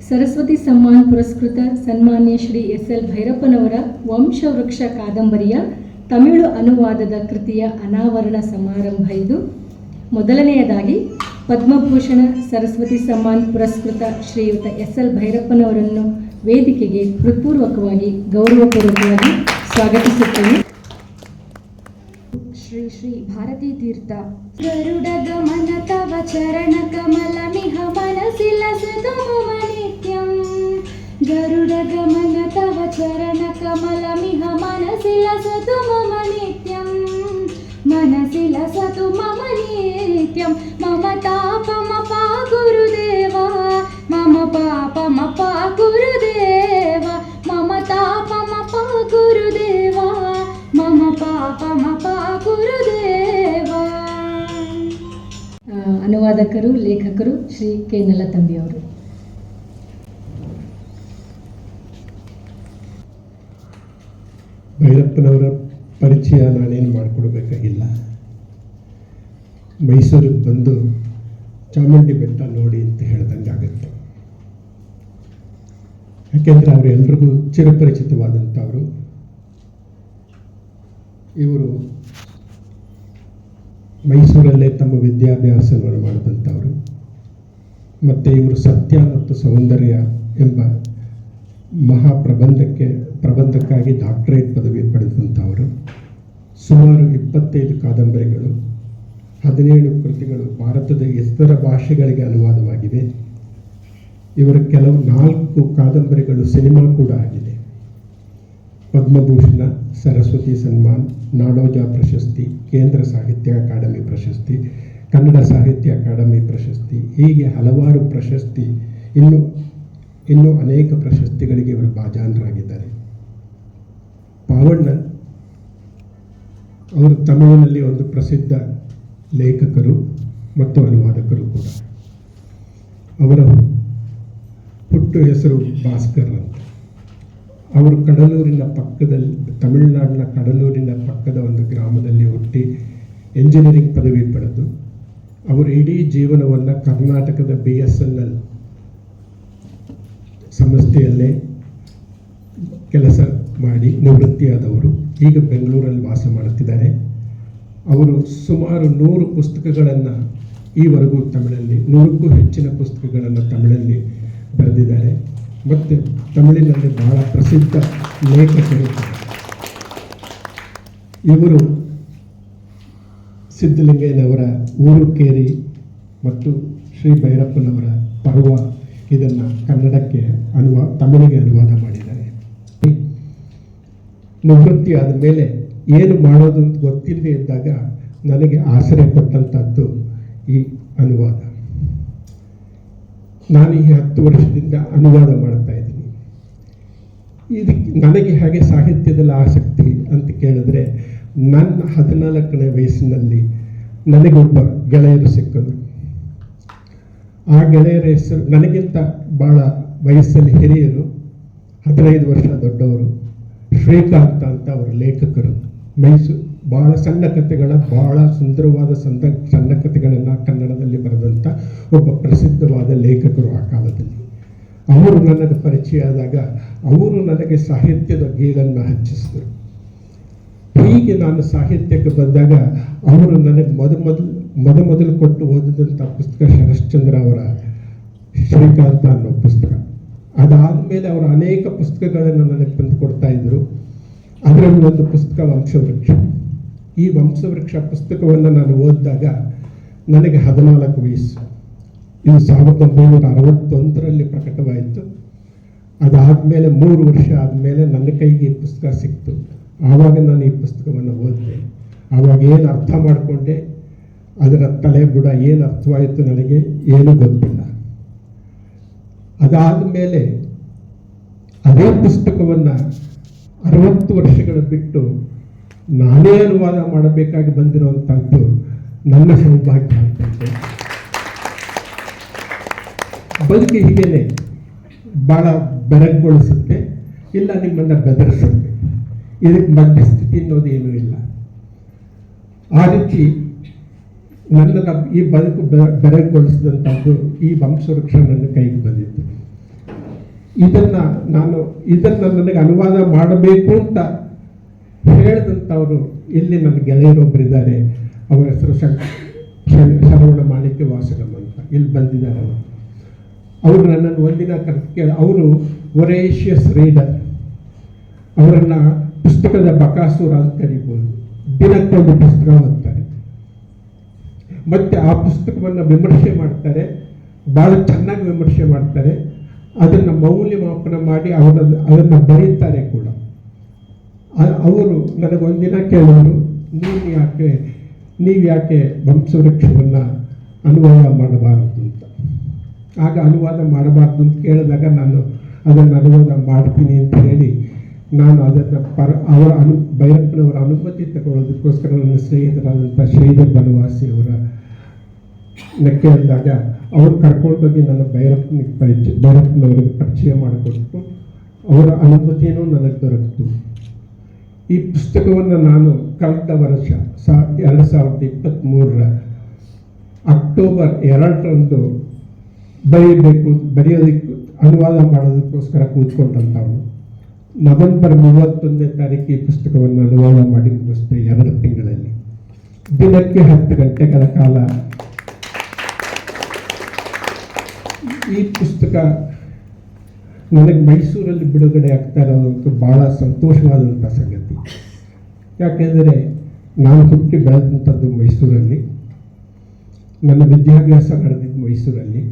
ಸರಸ್ವತಿ ಸಮ್ಮಾನ್ ಪುರಸ್ಕೃತ ಸನ್ಮಾನ್ಯ ಶ್ರೀ ಎಸ್.ಎಲ್. ಭೈರಪ್ಪನವರ ವಂಶವೃಕ್ಷ ಕಾದಂಬರಿಯ ತಮಿಳು ಅನುವಾದದ ಕೃತಿಯ ಅನಾವರಣ ಸಮಾರಂಭ ಇದು. ಮೊದಲನೆಯದಾಗಿ ಪದ್ಮಭೂಷಣ ಸರಸ್ವತಿ ಸಮ್ಮಾನ್ ಪುರಸ್ಕೃತ ಶ್ರೀಯುತ ಎಸ್.ಎಲ್. ಭೈರಪ್ಪನವರನ್ನು ವೇದಿಕೆಗೆ ಹೃತ್ಪೂರ್ವಕವಾಗಿ ಗೌರವಪೂರ್ವಕವಾಗಿ ಸ್ವಾಗತಿಸುತ್ತೇನೆ. ಶ್ರೀ ಶ್ರೀ ಭಾರತೀ ತೀರ್ಥ ಗರುಡ ಗಮನ ತವ ಚರಣ ಕಮಲ ಮಿಹ ಮನಸಿಲಸತು ಮಮ ನಿತ್ಯಂ. ಗರುಡ ಗಮನ ತವ ಚರಣ ಕಮಲ ಮಿಹ ಮನಸಿಲಸತು ಮಮ ನಿತ್ಯಂ. ಮನಸಿಲಸತು ಮಮ ನಿತ್ಯಂ. ಮಮ ತಾಪಮ ಪಾ ಗುರುದೇವ, ಮಮ ಪಾಪಮ ಪಾ ಗುರುದೇವ. ಮಮ ತಾಪಮ ಪಾ ಗುರುದೇವ, ಮಮ ಪಾಪಮ ಪಾ ಗುರುದೇವ. ಅನುವಾದಕರು ಲೇಖಕರು ಶ್ರೀ ಕೆ. ನಲ್ಲತಂಬಿಯವರು. ಭೈರಪ್ಪನವರ ಪರಿಚಯ ನಾನೇನು ಮಾಡಿಕೊಡ್ಬೇಕಾಗಿಲ್ಲ. ಮೈಸೂರಿಗೆ ಬಂದು ಚಾಮುಂಡಿ ಬೆಟ್ಟ ನೋಡಿ ಅಂತ ಹೇಳ್ದಂಗೆ ಆಗುತ್ತೆ. ಯಾಕೆಂದರೆ ಅವರು ಎಲ್ರಿಗೂ ಚಿರಪರಿಚಿತವಾದಂಥವರು. ಇವರು ಮೈಸೂರಲ್ಲೇ ತಮ್ಮ ವಿದ್ಯಾಭ್ಯಾಸವನ್ನು ಮಾಡಿದಂಥವರು. ಮತ್ತು ಇವರು ಸತ್ಯ ಮತ್ತು ಸೌಂದರ್ಯ ಎಂಬ ಪ್ರಬಂಧಕ್ಕಾಗಿ ಡಾಕ್ಟರೇಟ್ ಪದವಿ ಪಡೆದಂಥವರು. ಸುಮಾರು 25 ಕಾದಂಬರಿಗಳು, 17 ಕೃತಿಗಳು ಭಾರತದ ಇತರ ಭಾಷೆಗಳಿಗೆ ಅನುವಾದವಾಗಿವೆ. ಇವರ ಕೆಲವು 4 ಕಾದಂಬರಿಗಳು ಸಿನಿಮಾ ಕೂಡ ಆಗಿದೆ. ಪದ್ಮಭೂಷಣ, ಸರಸ್ವತಿ ಸನ್ಮಾನ್, ನಾಡೋಜ ಪ್ರಶಸ್ತಿ, ಕೇಂದ್ರ ಸಾಹಿತ್ಯ ಅಕಾಡೆಮಿ ಪ್ರಶಸ್ತಿ, ಕನ್ನಡ ಸಾಹಿತ್ಯ ಅಕಾಡೆಮಿ ಪ್ರಶಸ್ತಿ, ಹೀಗೆ ಹಲವಾರು ಪ್ರಶಸ್ತಿ, ಇನ್ನೂ ಅನೇಕ ಪ್ರಶಸ್ತಿಗಳಿಗೆ ಇವರು ಭಾಜನರಾಗಿದ್ದಾರೆ. ಪಾವಣ್ಣ ಅವರು ತಮಿಳಿನಲ್ಲಿ ಒಂದು ಪ್ರಸಿದ್ಧ ಲೇಖಕರು ಮತ್ತು ಅನುವಾದಕರು ಕೂಡ. ಅವರ ಹುಟ್ಟು ಹೆಸರು ಭಾಸ್ಕರ್ ಅಂತ. ಅವರು ತಮಿಳುನಾಡಿನ ಕಡಲೂರಿನ ಪಕ್ಕದ ಒಂದು ಗ್ರಾಮದಲ್ಲಿ ಹುಟ್ಟಿ ಎಂಜಿನಿಯರಿಂಗ್ ಪದವಿ ಪಡೆದು ಅವರು ಇಡೀ ಜೀವನವನ್ನು ಕರ್ನಾಟಕದ BSNL ಸಂಸ್ಥೆಯಲ್ಲೇ ಕೆಲಸ ಮಾಡಿ ನಿವೃತ್ತಿಯಾದವರು. ಈಗ ಬೆಂಗಳೂರಲ್ಲಿ ವಾಸ ಮಾಡುತ್ತಿದ್ದಾರೆ. ಅವರು ಸುಮಾರು 100 ಪುಸ್ತಕಗಳನ್ನು ಈವರೆಗೂ ತಮಿಳಲ್ಲಿ, 100ಕ್ಕೂ ಹೆಚ್ಚಿನ ಪುಸ್ತಕಗಳನ್ನು ತಮಿಳಲ್ಲಿ ಬರೆದಿದ್ದಾರೆ. ಮತ್ತು ತಮಿಳಿನಲ್ಲಿ ಬಹಳ ಪ್ರಸಿದ್ಧ ಲೇಖಕರು. ಇವರು ಸಿದ್ಧಲಿಂಗಯ್ಯನವರ ಊರು ಕೇರಿ ಮತ್ತು ಶ್ರೀ ಭೈರಪ್ಪನವರ ಪರ್ವ ಇದನ್ನು ಕನ್ನಡಕ್ಕೆ ತಮಿಳಿಗೆ ಅನುವಾದ ಮಾಡಿದ್ದಾರೆ. ನಿವೃತ್ತಿ ಆದ ಮೇಲೆ ಏನು ಮಾಡೋದು ಅಂತ ಗೊತ್ತಿಲ್ಲದೆ ಇದ್ದಾಗ ನನಗೆ ಆಸರೆ ಕೊಟ್ಟಂಥದ್ದು ಈ ಅನುವಾದ. ನಾನು ಈ 10 ವರ್ಷದಿಂದ ಅನುವಾದ ಮಾಡ್ತಾ ಇದ್ದೀನಿ. ಇದಕ್ಕೆ ನನಗೆ ಹಾಗೆ ಸಾಹಿತ್ಯದಲ್ಲಿ ಆಸಕ್ತಿ ಅಂತ ಕೇಳಿದ್ರೆ, ನನ್ನ 14ನೇ ವಯಸ್ಸಿನಲ್ಲಿ ನನಗೊಬ್ಬ ಗೆಳೆಯರು ಸಿಕ್ಕರು. ಆ ಗೆಳೆಯರ ಹೆಸರು, ನನಗಿಂತ ಭಾಳ ವಯಸ್ಸಲ್ಲಿ ಹಿರಿಯರು, 15 ವರ್ಷ ದೊಡ್ಡವರು, ಶ್ರೀಕಾಂತ ಅಂತ ಅವರು ಲೇಖಕರು. ಭಾಳ ಸಣ್ಣ ಕಥೆಗಳ, ಭಾಳ ಸುಂದರವಾದ ಸಣ್ಣ ಕಥೆಗಳನ್ನು ಕನ್ನಡದಲ್ಲಿ ಬರೆದಂಥ ಒಬ್ಬ ಪ್ರಸಿದ್ಧವಾದ ಲೇಖಕರು ಆ ಕಾಲದಲ್ಲಿ. ಅವರು ನನಗೆ ಪರಿಚಯ ಆದಾಗ ಅವರು ನನಗೆ ಸಾಹಿತ್ಯದ ಗೀಳನ್ನು ಹಚ್ಚಿಸಿದರು. ಹೀಗೆ ನಾನು ಸಾಹಿತ್ಯಕ್ಕೆ ಬಂದಾಗ ಅವರು ನನಗೆ ಮೊದಲು ಕೊಟ್ಟು ಓದಿದಂಥ ಪುಸ್ತಕ ಶರಶ್ಚಂದ್ರ ಅವರ ಶ್ರೀಕಾಂತ ಅನ್ನೋ ಪುಸ್ತಕ. ಅದಾದಮೇಲೆ ಅವರು ಅನೇಕ ಪುಸ್ತಕಗಳನ್ನು ನನಗೆ ತಂದು ಕೊಡ್ತಾ ಇದ್ದರು. ಅದರಲ್ಲಿ ಒಂದು ಪುಸ್ತಕ ವಂಶವೃಕ್ಷ. ಈ ವಂಶವೃಕ್ಷ ಪುಸ್ತಕವನ್ನು ನಾನು ಓದಿದಾಗ ನನಗೆ 14 ವಯಸ್ಸು. ಇದು 1961ರಲ್ಲಿ ಪ್ರಕಟವಾಯಿತು. ಅದಾದಮೇಲೆ 3 ವರ್ಷ ಆದಮೇಲೆ ನನ್ನ ಕೈಗೆ ಈ ಪುಸ್ತಕ ಸಿಕ್ತು. ಆವಾಗ ನಾನು ಈ ಪುಸ್ತಕವನ್ನು ಓದಿದೆ. ಆವಾಗ ಏನು ಅರ್ಥ ಮಾಡಿಕೊಂಡೆ, ಅದರ ತಲೆಬುಡ ಏನು ಅರ್ಥವಾಯಿತು ನನಗೆ ಏನೂ ಗೊತ್ತಿಲ್ಲ. ಅದಾದಮೇಲೆ ಅದೇ ಪುಸ್ತಕವನ್ನು 60 ವರ್ಷಗಳು ಬಿಟ್ಟು ನಾನೇ ಅನುವಾದ ಮಾಡಬೇಕಾಗಿ ಬಂದಿರುವಂಥದ್ದು ನನ್ನ ಸೌಭಾಗ್ಯ ಅಂತಂತೆ. ಬದುಕು ಹೀಗೇನೆ ಭಾಳ ಬೆರಗುಗೊಳಿಸುತ್ತೆ, ಇಲ್ಲ ನಿಮ್ಮನ್ನು ಬೆದರಿಸುತ್ತೆ. ಇದಕ್ಕೆ ಮಧ್ಯಸ್ಥಿತಿ ಅನ್ನೋದು ಏನೂ ಇಲ್ಲ. ಆ ರೀತಿ ನನ್ನನ್ನು ಈ ಬದುಕು ಬೆರಗುಗೊಳಿಸಿದಂಥದ್ದು ಈ ವಂಶವೃಕ್ಷ ನನ್ನ ಕೈಗೆ ಬಂದಿತ್ತು. ಇದನ್ನು ನನಗೆ ಅನುವಾದ ಮಾಡಬೇಕು ಅಂತ ಹೇಳಿದಂಥವರು ಇಲ್ಲಿ ನನ್ನ ಗೆಳೆಯರೊಬ್ಬರಿದ್ದಾರೆ. ಅವರ ಹೆಸರು ಶರವಣ ಮಾಣಿಕ್ಯ ವಾಸಗಂ ಅಂತ, ಇಲ್ಲಿ ಬಂದಿದ್ದಾರೆ. ಅವರು ನನ್ನನ್ನು ಒಂದಿನ ಅವರು ವೊರೇಷಿಯಸ್ ರೀಡರ್, ಅವರನ್ನು ಪುಸ್ತಕದ ಬಕಾಸುರ ಅಂತ ಕರೀಬೋದು. ದಿನಕ್ಕೊಂದು ಪುಸ್ತಕ ಓದ್ತಾರೆ, ಮತ್ತೆ ಆ ಪುಸ್ತಕವನ್ನು ವಿಮರ್ಶೆ ಮಾಡ್ತಾರೆ, ಭಾಳ ಚೆನ್ನಾಗಿ ವಿಮರ್ಶೆ ಮಾಡ್ತಾರೆ, ಅದನ್ನು ಮೌಲ್ಯಮಾಪನ ಮಾಡಿ ಅದನ್ನು ಬರೀತಾರೆ ಕೂಡ. ಅವರು ನನಗೊಂದಿನ ಕೇಳಿದ್ರು, ನೀವು ಯಾಕೆ ವಂಶವೃಕ್ಷವನ್ನು ಅನುವಾದ ಮಾಡಬಾರದು ಅಂತ. ಆಗ ಅನುವಾದ ಮಾಡಬಾರ್ದು ಅಂತ ಕೇಳಿದಾಗ ನಾನು ಅದನ್ನು ಅನುವಾದ ಮಾಡ್ತೀನಿ ಅಂತ ಹೇಳಿ ನಾನು ಅದನ್ನು ಭೈರಪ್ಪನವರ ಅನುಮತಿ ತಗೊಳ್ಳೋದಕ್ಕೋಸ್ಕರ ನನ್ನ ಸ್ನೇಹಿತರಾದಂಥ ಶ್ರೀಧರ್ ಬನವಾಸಿ ಅವರ ಕೇಳಿದಾಗ ಅವರು ಕರ್ಕೊಂಡೋಗಿ ನನ್ನ ಭೈರಪ್ಪನವರಿಗೆ ಪರಿಚಯ ಮಾಡಿಕೊಟ್ಟು ಅವರ ಅನುಮತಿಯೂ ನನಗೆ ದೊರಕಿತು. ಈ ಪುಸ್ತಕವನ್ನು ನಾನು ಕಳೆದ ವರ್ಷ 2023 ಅಕ್ಟೋಬರ್ 2ರಂದು ಬರೆಯೋದಕ್ಕೆ ಅನುವಾದ ಮಾಡೋದಕ್ಕೋಸ್ಕರ ಕೂತ್ಕೊಂಡಂಥವು. ನವೆಂಬರ್ 31ನೇ ತಾರೀಕು ಈ ಪುಸ್ತಕವನ್ನು ಅನುವಾದ ಮಾಡಿ ಮುಗಿಸ್ತೆ 2 ತಿಂಗಳಲ್ಲಿ. ದಿನಕ್ಕೆ 10 ಗಂಟೆಗಳ ಕಾಲ ಈ ಪುಸ್ತಕ ನನಗೆ ಮೈಸೂರಲ್ಲಿ ಬಿಡುಗಡೆ ಆಗ್ತಾ ಇರೋದಂತೂ ಭಾಳ ಸಂತೋಷವಾದಂಥ ಸಂಗತಿ. ಯಾಕೆಂದರೆ ನಾನು ಹುಟ್ಟಿ ಬೆಳೆದಂಥದ್ದು ಮೈಸೂರಲ್ಲಿ, ನನ್ನ ವಿದ್ಯಾಭ್ಯಾಸ ನಡೆದಿದ್ದು ಮೈಸೂರಲ್ಲಿ,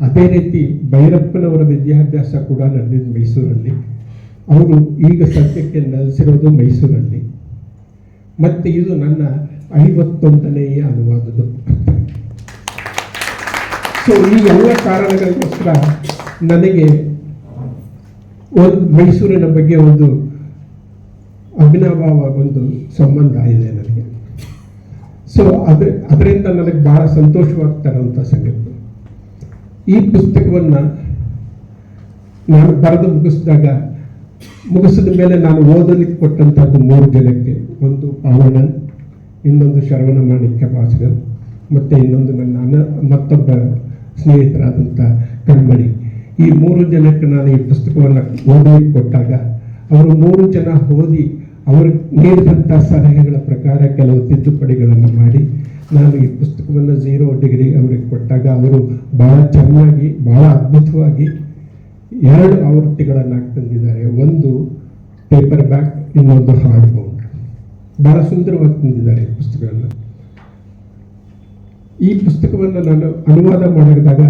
ಅದೇ ರೀತಿ ಭೈರಪ್ಪನವರ ವಿದ್ಯಾಭ್ಯಾಸ ಕೂಡ ನಡೆದಿದ್ದು ಮೈಸೂರಲ್ಲಿ. ಅವರು ಈಗ ಸದ್ಯಕ್ಕೆ ನೆಲೆಸಿರೋದು ಮೈಸೂರಲ್ಲಿ. ಮತ್ತು ಇದು ನನ್ನ 51ನೇ ಅನುವಾದದ ಪುಸ್ತಕ. ಸೊ ಈ ಎಲ್ಲ ಕಾರಣಗಳಿಗೋಸ್ಕರ ನನಗೆ ಮೈಸೂರಿನ ಬಗ್ಗೆ ಒಂದು ಅಭಿನವ ಒಂದು ಸಂಬಂಧ ಇದೆ ನನಗೆ. ಸೊ ಅದರಿಂದ ನನಗೆ ಬಹಳ ಸಂತೋಷವಾಗ್ತಾ ಇರೋಂಥ ಸಂಗತಿ. ಈ ಪುಸ್ತಕವನ್ನು ನಾನು ಬರೆದು ಮುಗಿಸಿದ ಮೇಲೆ ನಾನು ಓದಲಿಕ್ಕೆ ಕೊಟ್ಟಂಥದ್ದು 3 ಜನಕ್ಕೆ. ಒಂದು ಪಾವಣ್ಣನ್, ಇನ್ನೊಂದು ಶರವಣ ಮಾಣಿಕ್ಯ ವಾಸಗಂ, ಮತ್ತು ಇನ್ನೊಂದು ನನ್ನ ಮತ್ತೊಬ್ಬ ಸ್ನೇಹಿತರಾದಂಥ ಕಣ್ಮಣಿ. ಈ 3 ಜನಕ್ಕೆ ನಾನು ಈ ಪುಸ್ತಕವನ್ನು ಓದಲಿಕ್ಕೆ ಕೊಟ್ಟಾಗ ಅವರು 3 ಜನ ಓದಿ ಅವ್ರಿಗೆ ನೀಡಿದಂಥ ಸಲಹೆಗಳ ಪ್ರಕಾರ ಕೆಲವು ತಿದ್ದುಪಡಿಗಳನ್ನು ಮಾಡಿ ನಾನು ಈ ಪುಸ್ತಕವನ್ನು 0 ಡಿಗ್ರಿ ಅವರಿಗೆ ಕೊಟ್ಟಾಗ ಅವರು ಭಾಳ ಚೆನ್ನಾಗಿ, ಭಾಳ ಅದ್ಭುತವಾಗಿ 2 ಆವೃತ್ತಿಗಳನ್ನು ತಂದಿದ್ದಾರೆ. ಒಂದು ಪೇಪರ್ ಬ್ಯಾಕ್, ಇನ್ನೊಂದು ಹಾರ್ಡ್ ಬೌಂಡ್. ಭಾಳ ಸುಂದರವಾಗಿ ತಂದಿದ್ದಾರೆ ಈ ಪುಸ್ತಕವನ್ನು. ಈ ಪುಸ್ತಕವನ್ನು ನಾನು ಅನುವಾದ ಮಾಡಿದಾಗ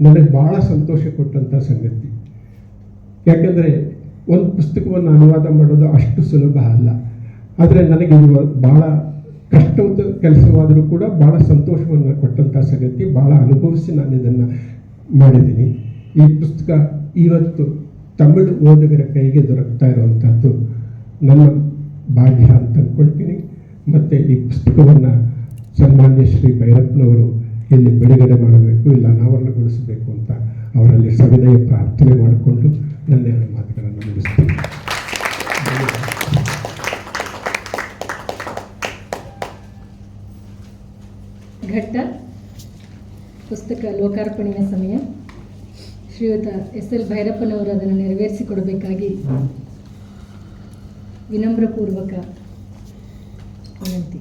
ನನಗೆ ಭಾಳ ಸಂತೋಷ ಕೊಟ್ಟಂಥ ಸಂಗತಿ. ಯಾಕೆಂದರೆ ಒಂದು ಪುಸ್ತಕವನ್ನು ಅನುವಾದ ಮಾಡೋದು ಅಷ್ಟು ಸುಲಭ ಅಲ್ಲ. ಆದರೆ ನನಗೆ ಇದು ಭಾಳ ಕಷ್ಟದ ಕೆಲಸವಾದರೂ ಕೂಡ ಭಾಳ ಸಂತೋಷವನ್ನು ಕೊಟ್ಟಂಥ ಸಂಗತಿ. ಭಾಳ ಅನುಭವಿಸಿ ನಾನು ಇದನ್ನು ಮಾಡಿದ್ದೀನಿ. ಈ ಪುಸ್ತಕ ಇವತ್ತು ತಮಿಳು ಓದುಗರ ಕೈಗೆ ದೊರಕ್ತಾ ಇರುವಂಥದ್ದು ನನ್ನ ಭಾಗ್ಯ ಅಂತ ಅಂದ್ಕೊಳ್ತೀನಿ. ಮತ್ತು ಈ ಪುಸ್ತಕವನ್ನು ಸನ್ಮಾನ್ಯ ಶ್ರೀ ಭೈರಪ್ಪನವರು ಇಲ್ಲಿ ಬಿಡುಗಡೆ ಮಾಡಬೇಕು, ಇಲ್ಲ ಅನಾವರಣಗೊಳಿಸಬೇಕು ಅಂತ ಅವರಲ್ಲಿ ಸವಿನಯ ಪ್ರಾರ್ಥನೆ ಮಾಡಿಕೊಂಡು ನನ್ನ 2 ಮಾತುಗಳನ್ನು ಮುಗಿಸ್ತೀನಿ. ಘಟ್ಟ ಪುಸ್ತಕ ಲೋಕಾರ್ಪಣೆಯ ಸಮಯ. ಶ್ರೀಯುತ SL ಭೈರಪ್ಪನವರು ಅದನ್ನು ನೆರವೇರಿಸಿಕೊಡಬೇಕಾಗಿ ವಿನಮ್ರಪೂರ್ವಕ ವಿನಂತಿ.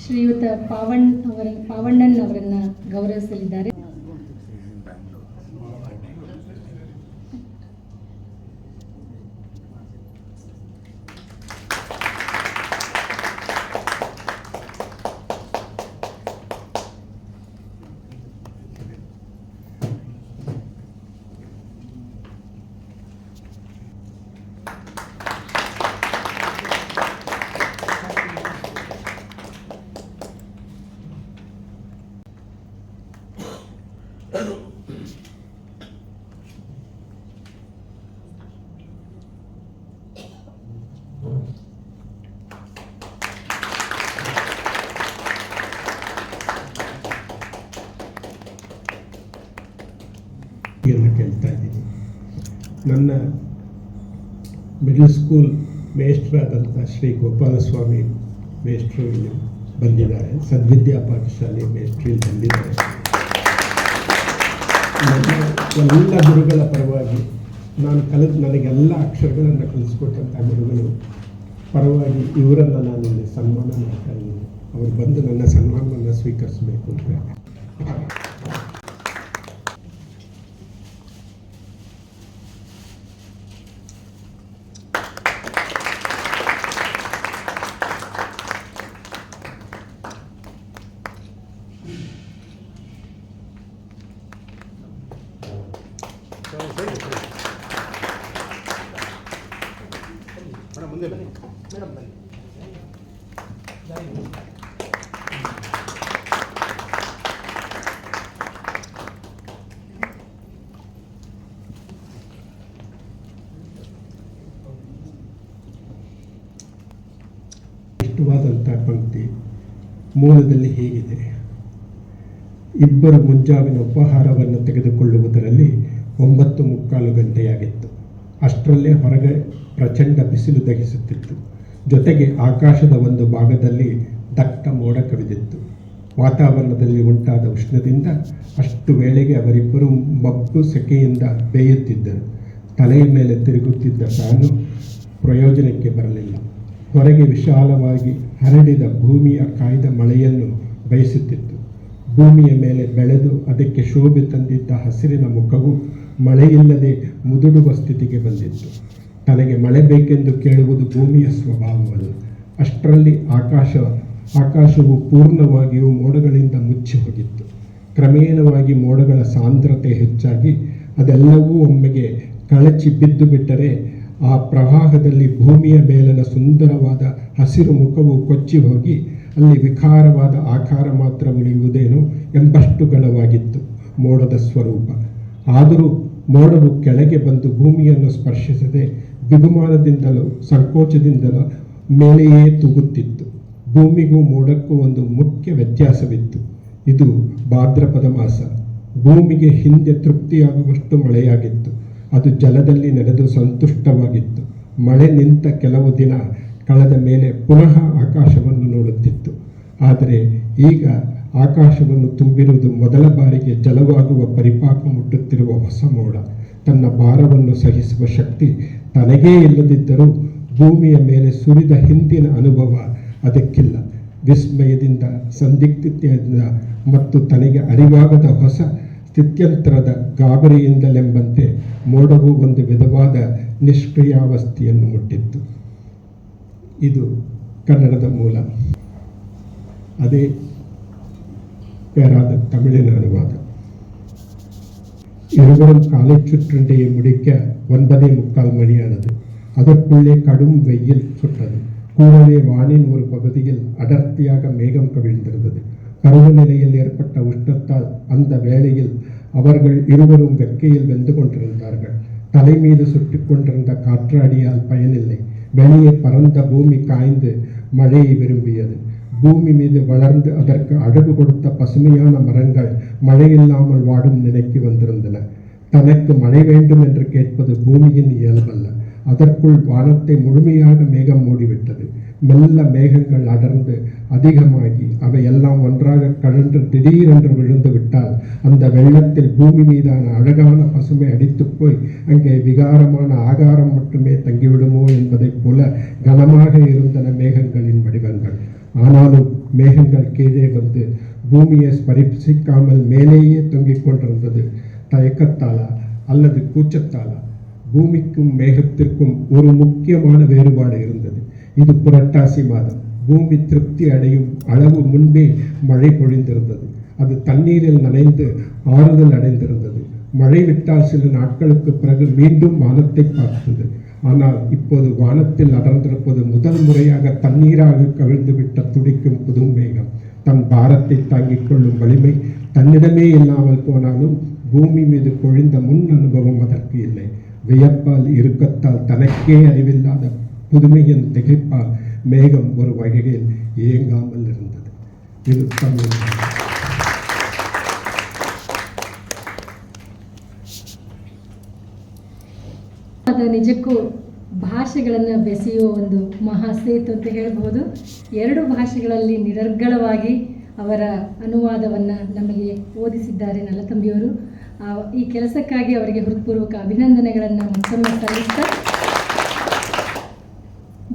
ಶ್ರೀಯುತ ಪಾವಣ್ಣನ್ ಅವರನ್ನು ಗೌರವಿಸಲಿದ್ದಾರೆ. ನನ್ನ ಮಿಡಲ್ ಸ್ಕೂಲ್ ಮೇಷ್ಟ್ರಾದಂಥ ಶ್ರೀ ಗೋಪಾಲಸ್ವಾಮಿ ಮೇಷ್ಟ್ರು ಇಲ್ಲಿ ಬಂದಿದ್ದಾರೆ, ಸದ್ವಿದ್ಯಾ ಪಾಠಶಾಲೆ ಮೇಷ್ಟ್ರು ಇಲ್ಲಿ ಬಂದಿದ್ದಾರೆ. ನನ್ನ ಎಲ್ಲ ಗುರುಗಳ ಪರವಾಗಿ ನನಗೆಲ್ಲ ಅಕ್ಷರಗಳನ್ನು ಕಲಿಸ್ಕೊಟ್ಟಂಥ ಗುರುಗಳು ಪರವಾಗಿ ಇವರನ್ನು ನಾನು ಇಲ್ಲಿ ಸನ್ಮಾನ ಮಾಡ್ತಾ ಇದ್ದೀನಿ. ಅವರು ಬಂದು ನನ್ನ ಸನ್ಮಾನವನ್ನು ಸ್ವೀಕರಿಸಬೇಕು ಅಂತ. ಮುಂದೆ ಬನ್ನಿ ಮೇಡಮ್, ಬನ್ನಿ. ಇಷ್ಟವಾದಂಥ ಪಂಕ್ತಿ ಮೂಲದಲ್ಲಿ ಹೀಗಿದೆ: ಇಬ್ಬರು ಮುಂಜಾವಿನ ಉಪಹಾರವನ್ನು ತೆಗೆದುಕೊಳ್ಳುವುದರಲ್ಲಿ 9:15 ಗಂಟೆಯಾಗಿತ್ತು. ಅಷ್ಟರಲ್ಲೇ ಹೊರಗೆ ಪ್ರಚಂಡ ಬಿಸಿಲು ದಹಿಸುತ್ತಿತ್ತು. ಜೊತೆಗೆ ಆಕಾಶದ ಒಂದು ಭಾಗದಲ್ಲಿ ದಟ್ಟ ಮೋಡ ಕವಿದಿತ್ತು. ವಾತಾವರಣದಲ್ಲಿ ಉಂಟಾದ ಉಷ್ಣದಿಂದ ಅಷ್ಟು ವೇಳೆಗೆ ಅವರಿಬ್ಬರು ಮಬ್ಬು ಸೆಕೆಯಿಂದ ಬೇಯುತ್ತಿದ್ದರು. ತಲೆಯ ಮೇಲೆ ತಿರುಗುತ್ತಿದ್ದ ಫ್ಯಾನು ಪ್ರಯೋಜನಕ್ಕೆ ಬರಲಿಲ್ಲ. ಹೊರಗೆ ವಿಶಾಲವಾಗಿ ಹರಡಿದ ಭೂಮಿಯ ಕಾಯ್ದ ಮಳೆಯನ್ನು ಬಯಸುತ್ತಿತ್ತು. ಭೂಮಿಯ ಮೇಲೆ ಬೆಳೆದು ಅದಕ್ಕೆ ಶೋಭೆ ತಂದಿದ್ದ ಹಸಿರಿನ ಮುಖವು ಮಳೆಯಿಲ್ಲದೆ ಮುದುಡುವ ಸ್ಥಿತಿಗೆ ಬಂದಿತ್ತು. ತನಗೆ ಮಳೆ ಬೇಕೆಂದು ಕೇಳುವುದು ಭೂಮಿಯ ಸ್ವಭಾವವಲ್ಲ. ಅಷ್ಟರಲ್ಲಿ ಆಕಾಶವು ಪೂರ್ಣವಾಗಿಯೂ ಮೋಡಗಳಿಂದ ಮುಚ್ಚಿ ಹೋಗಿತ್ತು. ಕ್ರಮೇಣವಾಗಿ ಮೋಡಗಳ ಸಾಂದ್ರತೆ ಹೆಚ್ಚಾಗಿ ಅದೆಲ್ಲವೂ ಒಮ್ಮೆಗೆ ಕಳಚಿ ಬಿದ್ದು ಬಿಟ್ಟರೆ ಆ ಪ್ರವಾಹದಲ್ಲಿ ಭೂಮಿಯ ಮೇಲಿನ ಸುಂದರವಾದ ಹಸಿರು ಮುಖವು ಕೊಚ್ಚಿ ಹೋಗಿ ಅಲ್ಲಿ ವಿಕಾರವಾದ ಆಕಾರ ಮಾತ್ರ ಉಳಿಯುವುದೇನೋ ಎಂಬಷ್ಟು ಘನವಾಗಿತ್ತು ಮೋಡದ ಸ್ವರೂಪ. ಆದರೂ ಮೋಡವು ಕೆಳಗೆ ಬಂದು ಭೂಮಿಯನ್ನು ಸ್ಪರ್ಶಿಸದೆ ಬಿಗುಮಾನದಿಂದಲೂ ಸಂಕೋಚದಿಂದಲೂ ಮೇಲೆಯೇ ತೂಗುತ್ತಿತ್ತು. ಭೂಮಿಗೂ ಮೋಡಕ್ಕೂ ಒಂದು ಮುಖ್ಯ ವ್ಯತ್ಯಾಸವಿತ್ತು. ಇದು ಭಾದ್ರಪದ ಮಾಸ. ಭೂಮಿಗೆ ಹಿಂದೆ ತೃಪ್ತಿಯಾಗುವಷ್ಟು ಮಳೆಯಾಗಿತ್ತು. ಅದು ಜಲದಲ್ಲಿ ನಡೆದು ಸಂತುಷ್ಟವಾಗಿತ್ತು. ಮಳೆ ನಿಂತ ಕೆಲವು ದಿನ ಕಳೆದ ಮೇಲೆ ಪುನಃ ಆಕಾಶವನ್ನು ನೋಡುತ್ತಿತ್ತು. ಆದರೆ ಈಗ ಆಕಾಶವನ್ನು ತುಂಬಿರುವುದು ಮೊದಲ ಬಾರಿಗೆ ಜಲವಾಗುವ ಪರಿಪಾಕ ಮುಟ್ಟುತ್ತಿರುವ ಹೊಸ ಮೋಡ. ತನ್ನ ಭಾರವನ್ನು ಸಹಿಸುವ ಶಕ್ತಿ ತನಗೇ ಇಲ್ಲದಿದ್ದರೂ ಭೂಮಿಯ ಮೇಲೆ ಸುರಿದ ಹಿಂದಿನ ಅನುಭವ ಅದಕ್ಕಿಲ್ಲ. ವಿಸ್ಮಯದಿಂದ, ಸಂದಿಗ್ಧತೆಯಿಂದ ಮತ್ತು ತನಗೆ ಅರಿವಾಗದ ಹೊಸ ಸ್ಥಿತ್ಯಂತರದ ಗಾಬರಿಯಿಂದಲೆಂಬಂತೆ ಮೋಡವು ಒಂದು ವಿಧವಾದ ನಿಷ್ಕ್ರಿಯಾವಸ್ಥೆಯನ್ನು ಮುಟ್ಟಿತ್ತು. ಇದು ಕನ್ನಡದ ಮೂಲ. ಅದೇ பேராத தமிழின் அனுவாத. இருவரும் காலை சுற்றுண்டைய முடிக்க 9:45 மணியானது. அதற்குள்ளே கடும் வெயில் சுட்டது. கூடவே வானின் ஒரு பகுதியில் அடர்த்தியாக மேகம் கவிழ்ந்திருந்தது. பருவ நிலையில் ஏற்பட்ட உஷ்ணத்தால் அந்த வேளையில் அவர்கள் இருவரும் வெக்கையில் வெந்து கொண்டிருந்தார்கள். தலை மீது சுற்றி கொண்டிருந்த காற்றாடியால் பயனில்லை. வெளியே பறந்த பூமி காய்ந்து மழையை விரும்பியது. பூமி மீது வளர்ந்து அதற்கு அழகு கொடுத்த பசுமையான மரங்கள் மழையில்லாமல் வாடும் நிலைக்கு வந்திருந்தன. தனக்கு மழை வேண்டும் என்று கேட்பது பூமியின் இயல்பல்ல. அதற்குள் வானத்தை முழுமையாக மேகம் மூடிவிட்டது. மெல்ல மேகங்கள் அடர்ந்து அதிகமாகி அவையெல்லாம் ஒன்றாக கழன்று திடீரென்று விழுந்து விட்டால் அந்த வெள்ளத்தில் பூமி மீதான அழகான பசுமை அடித்து போய் அங்கே விகாரமான ஆகாரம் மட்டுமே தங்கிவிடுமோ என்பதைப் போல கனமாக இருந்தன மேகங்களின் வடிவங்கள். ஆனாலும் மேகங்கள் கீழே வந்து பூமியை ஸ்பரிசிக்காமல் மேலேயே தொங்கிக் கொண்டிருந்தது. தயக்கத்தாலா அல்லது கூச்சத்தாலா? பூமிக்கும் மேகத்திற்கும் ஒரு முக்கியமான வேறுபாடு இருந்தது. இது புரட்டாசி மாதம். பூமி திருப்தி அடையும் அளவு முன்பே மழை பொழிந்திருந்தது. அது தண்ணீரில் நனைந்து ஆறுதல் அடைந்திருந்தது. மழை விட்டால் சில நாட்களுக்கு பிறகு மீண்டும் வானத்தை பார்த்தது. ஆனால் இப்போது வானத்தில் அடர்ந்திருப்பது முதல் முறையாக தண்ணீராக கவிழ்ந்துவிட்ட துடிக்கும் புது மேகம். தன் பாரத்தை தாங்கிக் கொள்ளும் வலிமை தன்னிடமே இல்லாமல் போனாலும் பூமி மீது பொழிந்த முன் அனுபவம் அதற்கு இல்லை. வியப்பால் இறுக்கத்தால் தனக்கே அறிவில்லாத புதுமையின் திகைப்பால் மேகம் ஒரு வகையில் இயங்காமல் இருந்தது. இது தமிழ். ಅನುವಾದ ನಿಜಕ್ಕೂ ಭಾಷೆಗಳನ್ನು ಬೆಸೆಯುವ ಒಂದು ಮಹಾ ಸೇತು ಅಂತ ಹೇಳ್ಬೋದು. 2 ಭಾಷೆಗಳಲ್ಲಿ ನಿರರ್ಗಳವಾಗಿ ಅವರ ಅನುವಾದವನ್ನು ನಮಗೆ ಓದಿಸಿದ್ದಾರೆ ನಲ್ಲತಂಬಿಯವರು. ಈ ಕೆಲಸಕ್ಕಾಗಿ ಅವರಿಗೆ ಹೃತ್ಪೂರ್ವಕ ಅಭಿನಂದನೆಗಳನ್ನು ಮತ್ತೊಮ್ಮೆ ಸಲ್ಲಿಸ್ತಾ,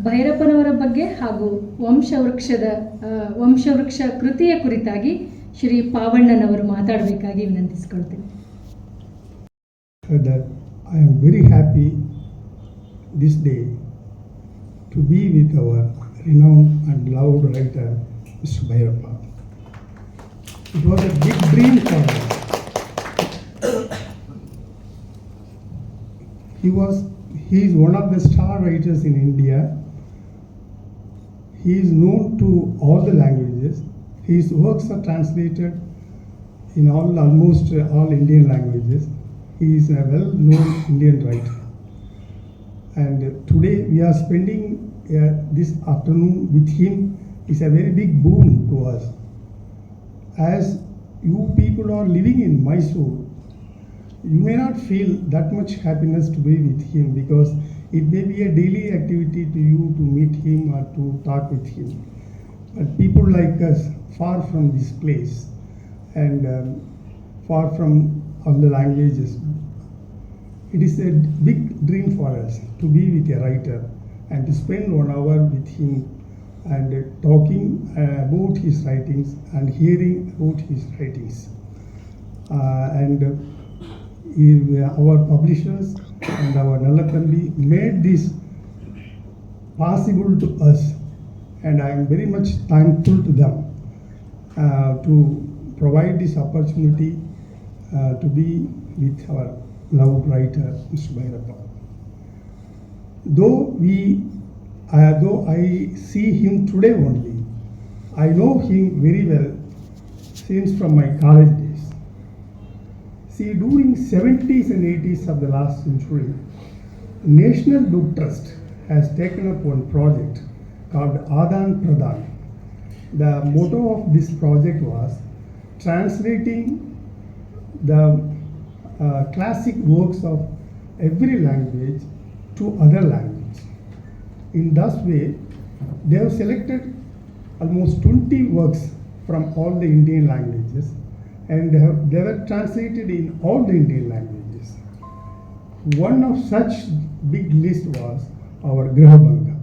ಭೈರಪ್ಪನವರ ಬಗ್ಗೆ ಹಾಗೂ ವಂಶವೃಕ್ಷ ಕೃತಿಯ ಕುರಿತಾಗಿ Shri ಪಾವಣ್ಣನವರು ಮಾತಾಡಬೇಕಾಗಿ ವಿನಂತಿಸಿಕೊಳ್ತೇನೆ. That I am very happy this day to be with our renowned and loved writer, Mr. Bhairappa. It was a big dream for us. He is one of the star writers in India. He is known to all the languages. His works are translated in almost all Indian languages. He is a well-known Indian writer. And today we are spending this afternoon with him is a very big boon to us. As you people are living in Mysore, you may not feel that much happiness to be with him because it may be a daily activity to you to meet him or to talk with him. But people like us, far from this place and far from all the languages, it is a big dream for us to be with a writer and to spend 1 hour with him and talking about his writings and hearing about his writings. Our publishers and our Nallathambi made this possible to us, and I am very much thankful to them to provide this opportunity to be with our loved writer, Mr. Bhairappa. Though I see him today only, I know him very well since from my college days. See, during 70s and 80s of the last century, National Book Trust has taken up one project called Adan Pradhan. The motto of this project was translating the classic works of every language to other language. In that way, they have selected almost 20 works from all the Indian languages, and they were translated in all the Indian languages. One of such big list was our Grahabanga.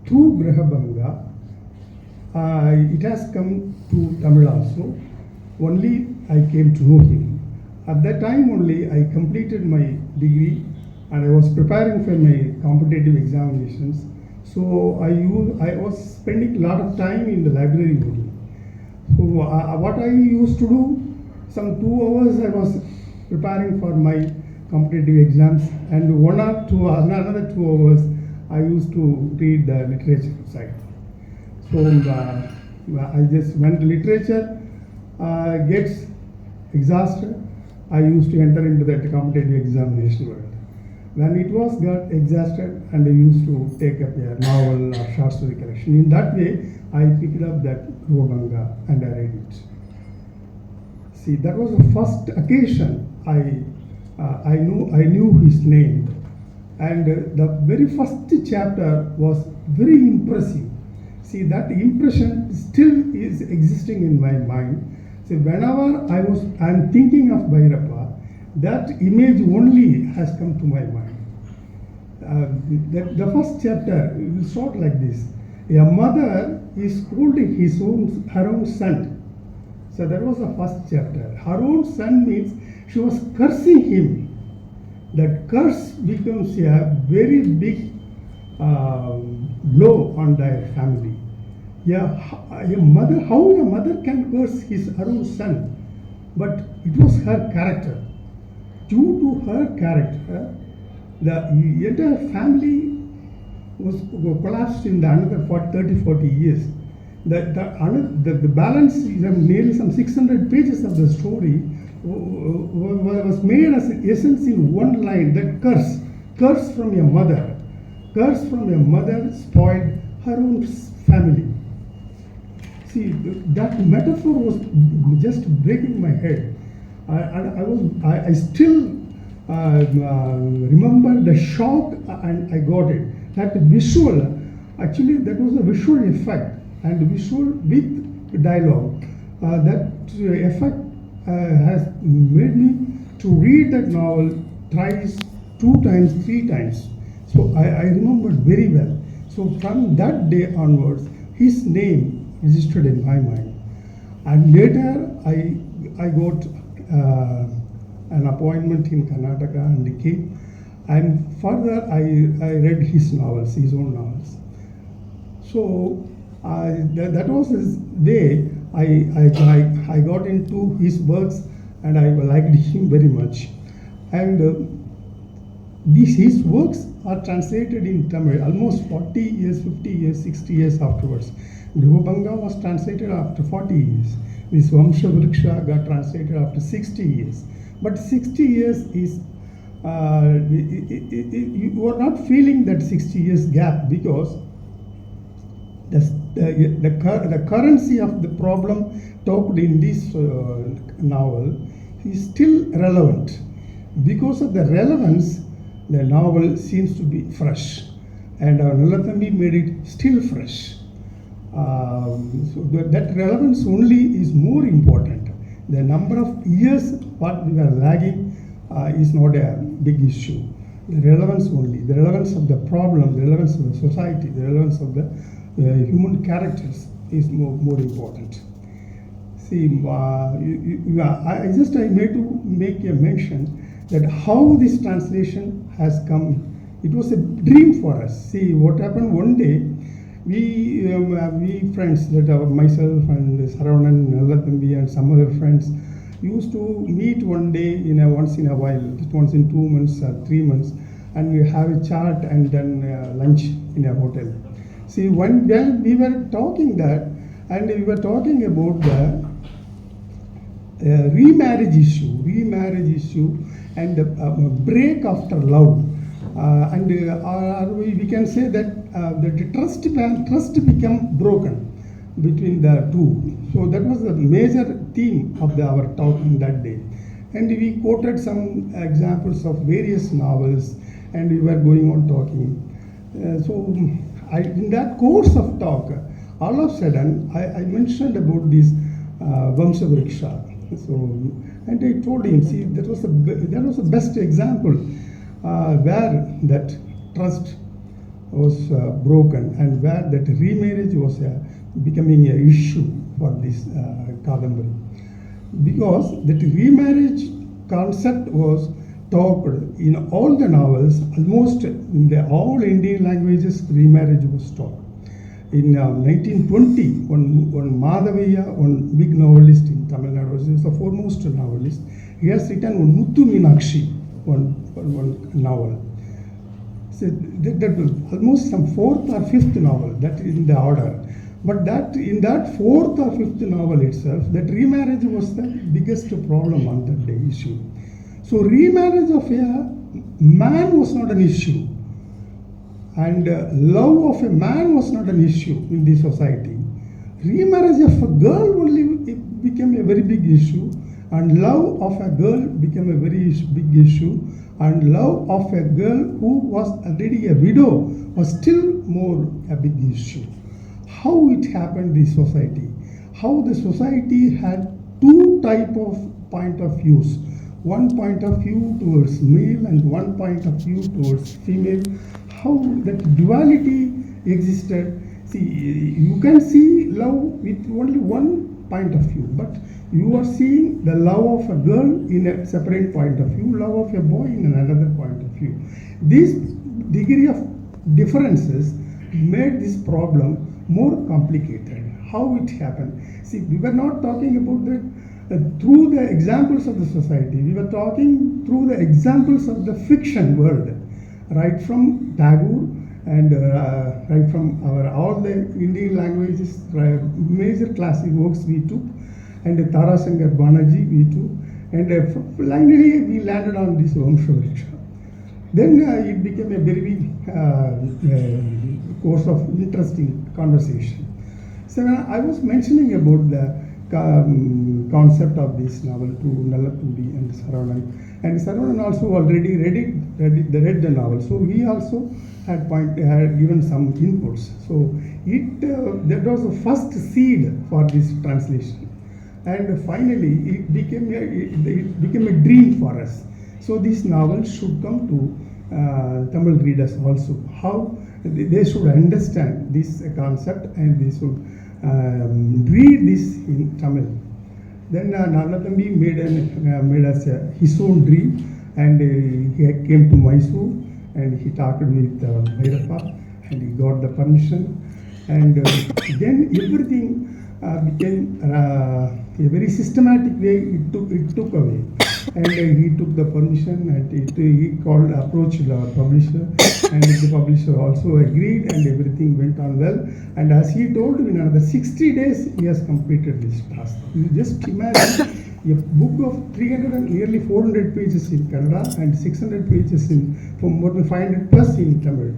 Through Grahabanga, it has come to Tamil also. Only I came to know him. At that time only I completed my degree and I was preparing for my competitive examinations. So I was spending a lot of time in the library only. So what I used to do, some 2 hours I was preparing for my competitive exams, and another 2 hours I used to read the literature side. So I just, when the literature gets exhausted, I used to enter into that competitive examination world. When it was got exhausted, and I used to take up a novel or short story collection. In that way, I picked up that Grahabanga and I read it. See, that was the first occasion I knew his name, and the very first chapter was very impressive. See, that impression still is existing in my mind. So whenever I'm thinking of Bhairappa, that image only has come to my mind. The first chapter will start like this: a mother is scolding her own son. So that was the first chapter. Her own son means she was cursing him. That curse becomes a very big blow on their family. How a mother can curse her own son? But it was her character. Due to her character, the entire family was collapsed in another 30-40 years. The balance, nearly some 600 pages of the story was made as essence in one line: that curse from your mother. Curse from your mother spoiled her own family. See, that metaphor was just breaking my head. I still remember the shock, and I got it. That visual, actually, that was a visual effect, and visual with dialogue. That effect has made me to read that novel thrice, 2 times, 3 times. So I remembered very well. So from that day onwards, his name registered in my mind. And later I got an appointment in Karnataka and came. And further I read his novels, his own novels. So that was his way. I got into his works and I liked him very much. And his works are translated in Tamil almost 40 years, 50 years, 60 years afterwards. Grihobhanga was translated after 40 years. This Vamsha Vriksha got translated after 60 years. But 60 years is, you are not feeling that 60 years gap, because the currency of the problem talked in this novel is still relevant. Because of the relevance, the novel seems to be fresh, and Nalathambi made it still fresh. So that relevance only is more important. The number of years what we are lagging is not a big issue. The relevance only, the relevance of the problem, the relevance of the society, the relevance of the human characters is more important. See, I made to make a mention that how this translation has come. It was a dream for us. See, what happened one day, we friends, that myself and Saravanan, Nalathambi and some other friends used to meet one day once in a while, once in 2 months or 3 months, and we have a chat and then lunch in a hotel. See, when we were talking that, and we were talking about the remarriage issue and break after love. We can say that the trust became broken between the two. So that was the major theme of our talk in that day. And we quoted some examples of various novels, and we were going on talking. In that course of talk, all of a sudden, I mentioned about this Vamsha Vriksha. And I told him, see, that was the best example where that trust was broken, and where that remarriage was becoming an issue for this Kadambari. Because that remarriage concept was talked in all the novels, almost in all Indian languages, remarriage was talked. In 1920, one Madhavaya, one big novelist in Tamil Nadu, was the foremost novelist. He has written one Muthu Meenakshi, one novel. So that was almost some 4th or 5th novel, that is in the order. But that in that 4th or 5th novel itself, that remarriage was the biggest problem on that day issue. So remarriage of a man was not an issue, and love of a man was not an issue in the society. Remarriage of a girl only became a very big issue, and love of a girl became a very big issue, and love of a girl who was already a widow was still more a big issue. How it happened in society? How the society had 2 type of point of views. One point of view towards male and one point of view towards female. How that duality existed. See, you can see love with only one point of view, but you are seeing the love of a girl in a separate point of view, love of a boy in another point of view. This degree of differences made this problem more complicated. How it happened? See, we were not talking about that through the examples of the society. We were talking through the examples of the fiction world, right from Tagore and right from all the Indian languages, major classic works we took, and Tarasankar Banerjee we took, and finally we landed on this Vamsha Vriksha. Then it became a very big course of interesting conversation. So when I was mentioning about the concept of this novel to Nallathambi and Saravanan. And Saravanan also already read the novel, so he also had given some inputs. So that was the first seed for this translation, and finally it became a dream for us. So this novel should come to Tamil readers also. How they should understand this concept, and they should read this in Tamil. Then Nallathambi made us his own dream, and he came to Mysore, and he talked with Bhairappa, and he got the permission, and then everything became a very systematic way. It took away, and he took the permission, and he approached the publisher, and the publisher also agreed, and everything went on well. And as he told me, in another 60 days he has completed this task. You just imagine a book of 300 and nearly 400 pages in Kannada and 600 pages for more than 500 plus in Tamil.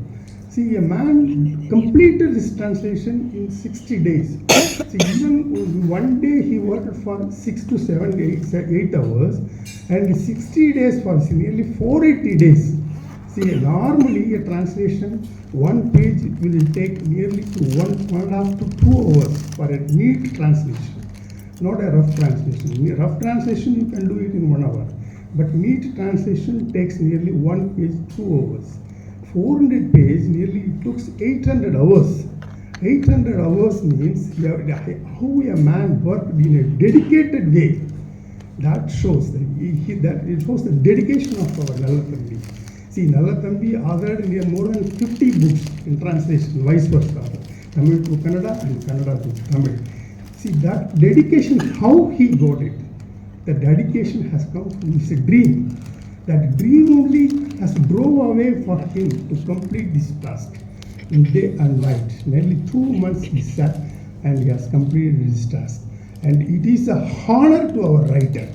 See, a man completed this translation in 60 days. See, even one day he worked for 6 to 7 days, 8 hours, and 60 days for nearly 480 days. See, normally a translation, one page will take nearly to 1.5 to 2 hours for a neat translation, not a rough translation. A rough translation you can do it in 1 hour, but neat translation takes nearly 1 page, 2 hours. 400 pages, nearly it took 800 hours. 800 hours means how a man worked in a dedicated way. That shows that it shows the dedication of our Nallathambi. See, Nallathambi authored more than 50 books in translation, vice versa, Tamil to Kannada and Kannada to Tamil. See, that dedication, how he got it, the dedication has come from his dream. That dream only has drove away for him to complete this task in day and night. Nearly 2 months he sat, and he has completed this task. And it is a honor to our writer.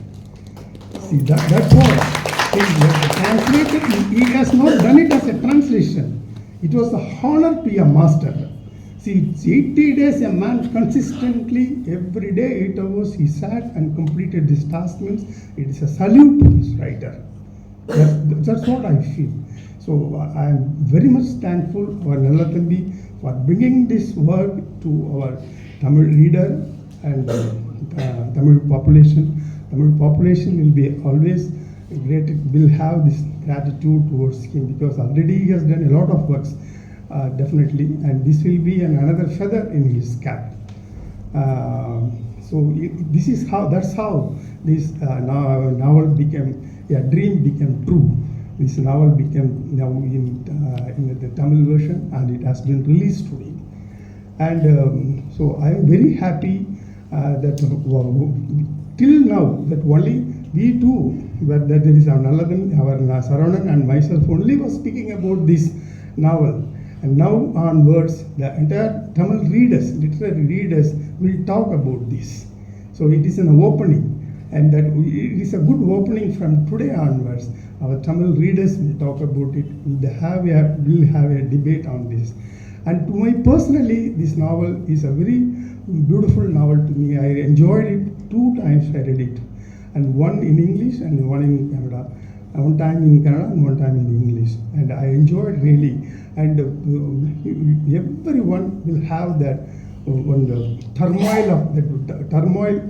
See, that's what. Translated, he has not done it as a translation. It was a honor to a master. See, 80 days a man consistently, every day, 8 hours, he sat and completed this task. Means it is a salute to this writer. That's what I feel. So I am very much thankful to our Nallathambi for bringing this work to our Tamil reader and Tamil population. Tamil population will be always great, will have this gratitude towards him, because already he has done a lot of works, definitely, and this will be another feather in his cap. That's how this novel became, a dream became true. This novel became now in the Tamil version, and it has been released today. And so I am very happy that till now that only we two, that there is our Nallathambi, our Saravanan and myself only was speaking about this novel. And now onwards, the entire Tamil readers, literary readers, will talk about this. So it is an opening, and that it is a good opening from today onwards. Our Tamil readers will talk about it. We'll have a debate on this. And to me personally, this novel is a very beautiful novel to me. I enjoyed it 2 times. I read it, and one in English and one in Kannada. One time in Kannada and one time in English, and I enjoyed really. And everyone will have that the turmoil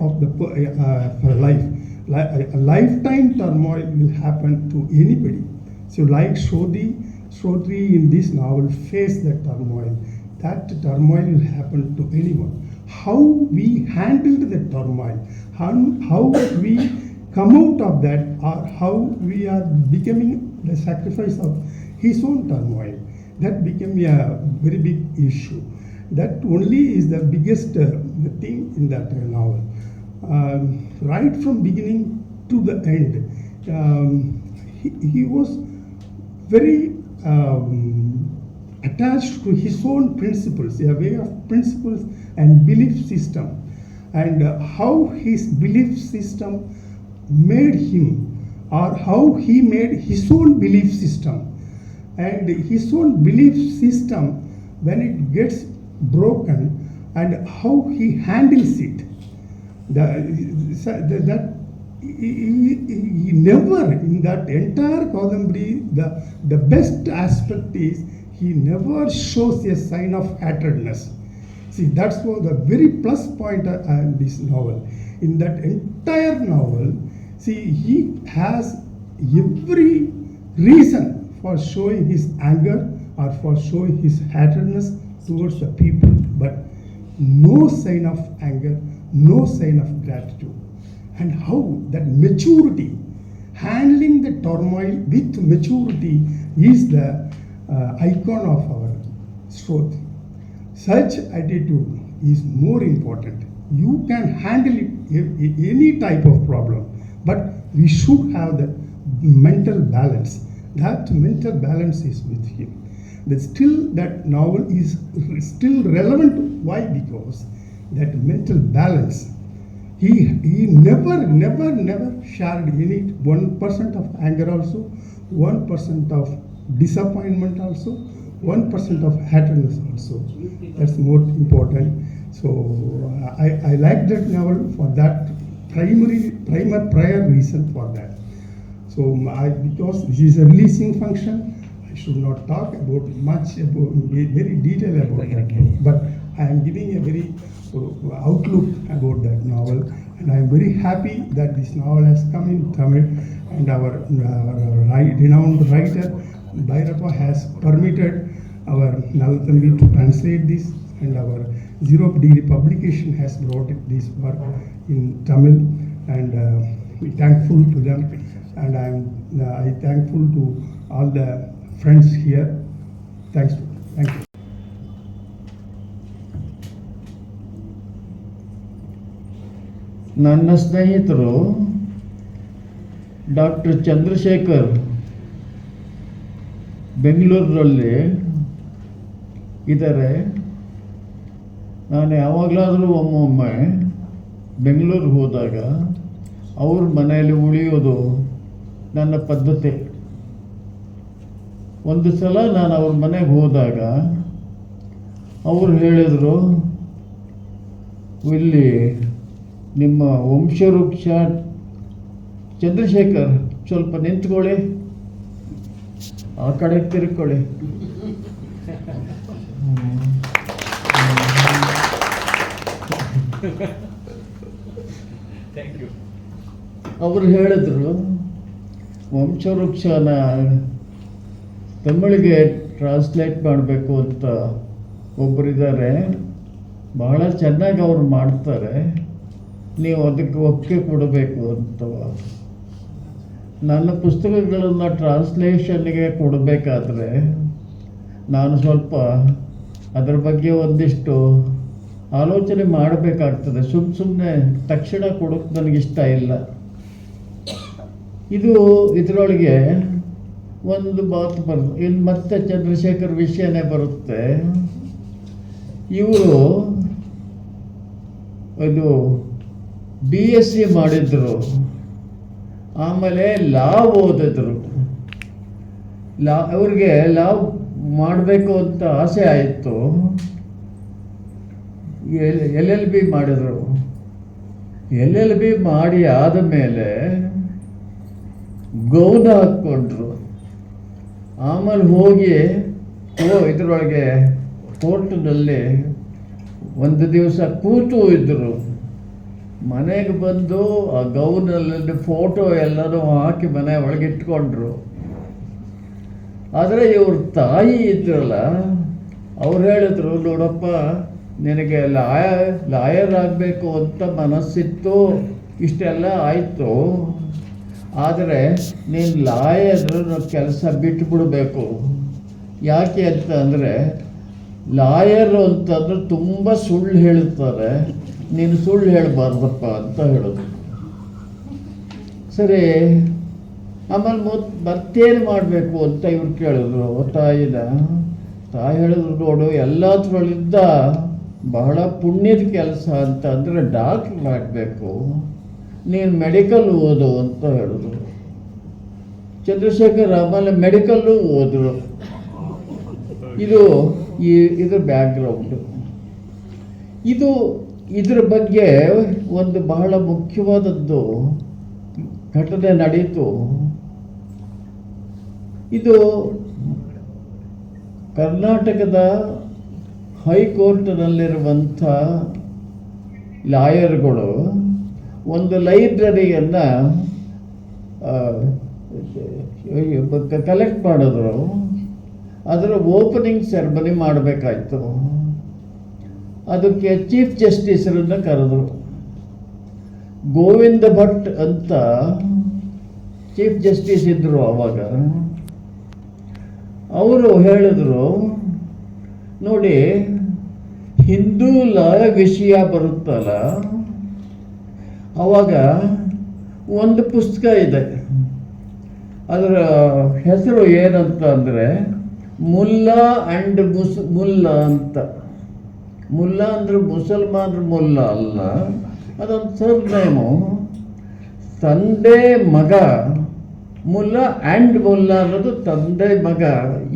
of the life. A lifetime turmoil will happen to anybody. So, like Shodri in this novel faced that turmoil. That turmoil will happen to anyone. How we handled the turmoil, how we come out of that, or how we are becoming the sacrifice of his own turmoil, that became a very big issue. That only is the biggest thing in that novel. Right from beginning to the end, he was very attached to his own principles, a way of principles and belief system, and how his belief system made him, or how he made his own belief system, and his own belief system when it gets broken, and how he handles it. that he never, in that entire Kadambari, the best aspect is he never shows a sign of hatredness. See, that's what the very plus point in this novel. In that entire novel, see, he has every reason for showing his anger or for showing his hatredness towards the people, but no sign of anger, no sign of gratitude. And how that maturity, handling the turmoil with maturity, is the icon of our Shrote. Such attitude is more important. You can handle it, any type of problem, but we should have the mental balance. That mental balance is with him. But still, that novel is still relevant. Why? Because that mental balance. He never shared any 1% of anger also, 1% of disappointment also, 1% of hatredness also. That's more important. So I like that novel for that prior reason for that. So because this is a releasing function, I should not talk about very detail about that book. But I am giving a very outlook about that novel, and I am very happy that this novel has come in Tamil, and our renowned writer Bhairappa has permitted our Nalathambi to translate this, and our Zero Degree publication has brought this work in Tamil, and we thankful to them, and I thankful to all the friends here. Thank you. ನನ್ನ ಸ್ನೇಹಿತರು doctor Chandrashekhar ಬೆಂಗಳೂರಲ್ಲಿ ಇದ್ದಾರೆ. ನಾನು ಯಾವಾಗಲಾದರೂ ಒಮ್ಮೊಮ್ಮೆ ಬೆಂಗಳೂರಿಗೆ ಹೋದಾಗ ಅವ್ರ ಮನೆಯಲ್ಲಿ ಉಳಿಯೋದು ನನ್ನ ಪದ್ಧತಿ. ಒಂದು ಸಲ ನಾನು ಅವ್ರ ಮನೆಗೆ ಹೋದಾಗ ಅವರು ಹೇಳಿದರು, ಇಲ್ಲಿ ನಿಮ್ಮ ವಂಶವೃಕ್ಷ ಚಂದ್ರಶೇಖರ್ ಸ್ವಲ್ಪ ನಿಂತ್ಕೊಳ್ಳಿ, ಆ ಕಡೆ ತಿರ್ಕೊಳ್ಳಿ. ಅವರು ಹೇಳಿದ್ರು, ವಂಶವೃಕ್ಷನ ತಮಿಳಿಗೆ ಟ್ರಾನ್ಸ್ಲೇಟ್ ಮಾಡಬೇಕು ಅಂತ ಒಬ್ಬರಿದ್ದಾರೆ, ಬಹಳ ಚೆನ್ನಾಗಿ ಅವ್ರು ಮಾಡ್ತಾರೆ, ನೀವು ಅದಕ್ಕೆ ಒಪ್ಪಿಗೆ ಕೊಡಬೇಕು ಅಂತ. ನನ್ನ ಪುಸ್ತಕಗಳನ್ನು ಟ್ರಾನ್ಸ್ಲೇಷನ್ಗೆ ಕೊಡಬೇಕಾದ್ರೆ ನಾನು ಸ್ವಲ್ಪ ಅದರ ಬಗ್ಗೆ ಒಂದಿಷ್ಟು ಆಲೋಚನೆ ಮಾಡಬೇಕಾಗ್ತದೆ. ಸುಮ್ಮನೆ ತಕ್ಷಣ ಕೊಡೋಕ್ಕೆ ನನಗಿಷ್ಟ ಇಲ್ಲ. ಇದರೊಳಗೆ ಒಂದು ಮಾತು ಬರುತ್ತೆ, ಇನ್ನು ಮತ್ತೆ ಚಂದ್ರಶೇಖರ್ ವಿಷಯನೇ ಬರುತ್ತೆ. ಇವರು ಇದು BSc ಮಾಡಿದ್ರು, ಆಮೇಲೆ ಲಾ ಓದಿದ್ರು. ಅವ್ರಿಗೆ ಲಾ ಮಾಡಬೇಕು ಅಂತ ಆಸೆ ಆಯಿತು. LLB ಮಾಡಿದ್ರು. LLB ಮಾಡಿ ಆದಮೇಲೆ ಗೌನ ಹಾಕ್ಕೊಂಡ್ರು. ಆಮೇಲೆ ಹೋಗಿ ಇದರೊಳಗೆ ಕೋರ್ಟ್ನಲ್ಲಿ ಒಂದು ದಿವಸ ಕೂತು ಇದ್ದರು. ಮನೆಗೆ ಬಂದು ಆ ಗೌನಲ್ಲಿ ಫೋಟೋ ಎಲ್ಲನೂ ಹಾಕಿ ಮನೆ ಒಳಗಿಟ್ಕೊಂಡ್ರು. ಆದರೆ ಇವ್ರ ತಾಯಿ ಇದ್ರಲ್ಲ, ಅವ್ರು ಹೇಳಿದ್ರು, ನೋಡಪ್ಪ, ನಿನಗೆ ಲಾಯರ್ ಆಗಬೇಕು ಅಂತ ಮನಸ್ಸಿತ್ತು, ಇಷ್ಟೆಲ್ಲ ಆಯಿತು, ಆದರೆ ನೀನು ಲಾಯರ್ ಕೆಲಸ ಬಿಟ್ಟುಬಿಡಬೇಕು. ಯಾಕೆ ಅಂತಂದರೆ ಲಾಯರು ಅಂತಂದ್ರೆ ತುಂಬ ಸುಳ್ಳು ಹೇಳ್ತಾರೆ, ನೀನು ಸುಳ್ಳು ಹೇಳಬಾರ್ದಪ್ಪ ಅಂತ ಹೇಳೋದು. ಸರಿ, ಆಮೇಲೆ ಮತ್ತೇನು ಮಾಡಬೇಕು ಅಂತ ಇವ್ರು ಕೇಳಿದ್ರು ತಾಯಿನ. ತಾಯಿ ಹೇಳಿದ್ರು, ನೋಡು, ಎಲ್ಲದರಲ್ಲಿದ್ದ ಬಹಳ ಪುಣ್ಯದ ಕೆಲಸ ಅಂತಂದರೆ ಡಾಕ್ಟ್ರ್ ಆಗಬೇಕು, ನೀನು ಮೆಡಿಕಲ್ ಓದು ಅಂತ ಹೇಳಿದ್ರು. ಚಂದ್ರಶೇಖರ್ ಆಮೇಲೆ ಮೆಡಿಕಲ್ಲು ಓದರು. ಇದ್ರ ಬ್ಯಾಕ್ಗ್ರೌಂಡು. ಇದು ಇದ್ರ ಬಗ್ಗೆ ಒಂದು ಬಹಳ ಮುಖ್ಯವಾದದ್ದು ಘಟನೆ ನಡೀತು. ಇದು ಕರ್ನಾಟಕದ ಹೈಕೋರ್ಟ್ನಲ್ಲಿರುವಂಥ ಲಾಯರ್ಗಳು ಒಂದು ಲೈಬ್ರರಿಯನ್ನು ಕಲೆಕ್ಟ್ ಮಾಡಿದ್ರು. ಅದರ ಓಪನಿಂಗ್ ಸೆರೆಮನಿ ಮಾಡಬೇಕಾಯ್ತು. ಅದಕ್ಕೆ ಚೀಫ್ ಜಸ್ಟಿಸರನ್ನು ಕರೆದರು. ಗೋವಿಂದ ಭಟ್ ಅಂತ ಚೀಫ್ ಜಸ್ಟಿಸ್ ಇದ್ದರು ಆವಾಗ. ಅವರು ಹೇಳಿದ್ರು, ನೋಡಿ, ಹಿಂದೂ ಲಾ ವಿಷಯ ಬರುತ್ತಲ್ಲ, ಆವಾಗ ಒಂದು ಪುಸ್ತಕ ಇದೆ. ಅದರ ಹೆಸರು ಏನಂತ ಅಂದರೆ ಮುಲ್ಲಾ ಆ್ಯಂಡ್ ಮುಲ್ಲಾ ಅಂತ. ಮುಲ್ಲಾ ಅಂದರೆ ಮುಸಲ್ಮಾನರು ಮುಲ್ಲಾ ಅಲ್ಲ, ಅದೊಂದು ಸರ್ನೇಮು. ತಂದೆ ಮಗ, ಮುಲ್ಲಾ ಆ್ಯಂಡ್ ಮುಲ್ಲಾ ಅನ್ನೋದು ತಂದೆ ಮಗ,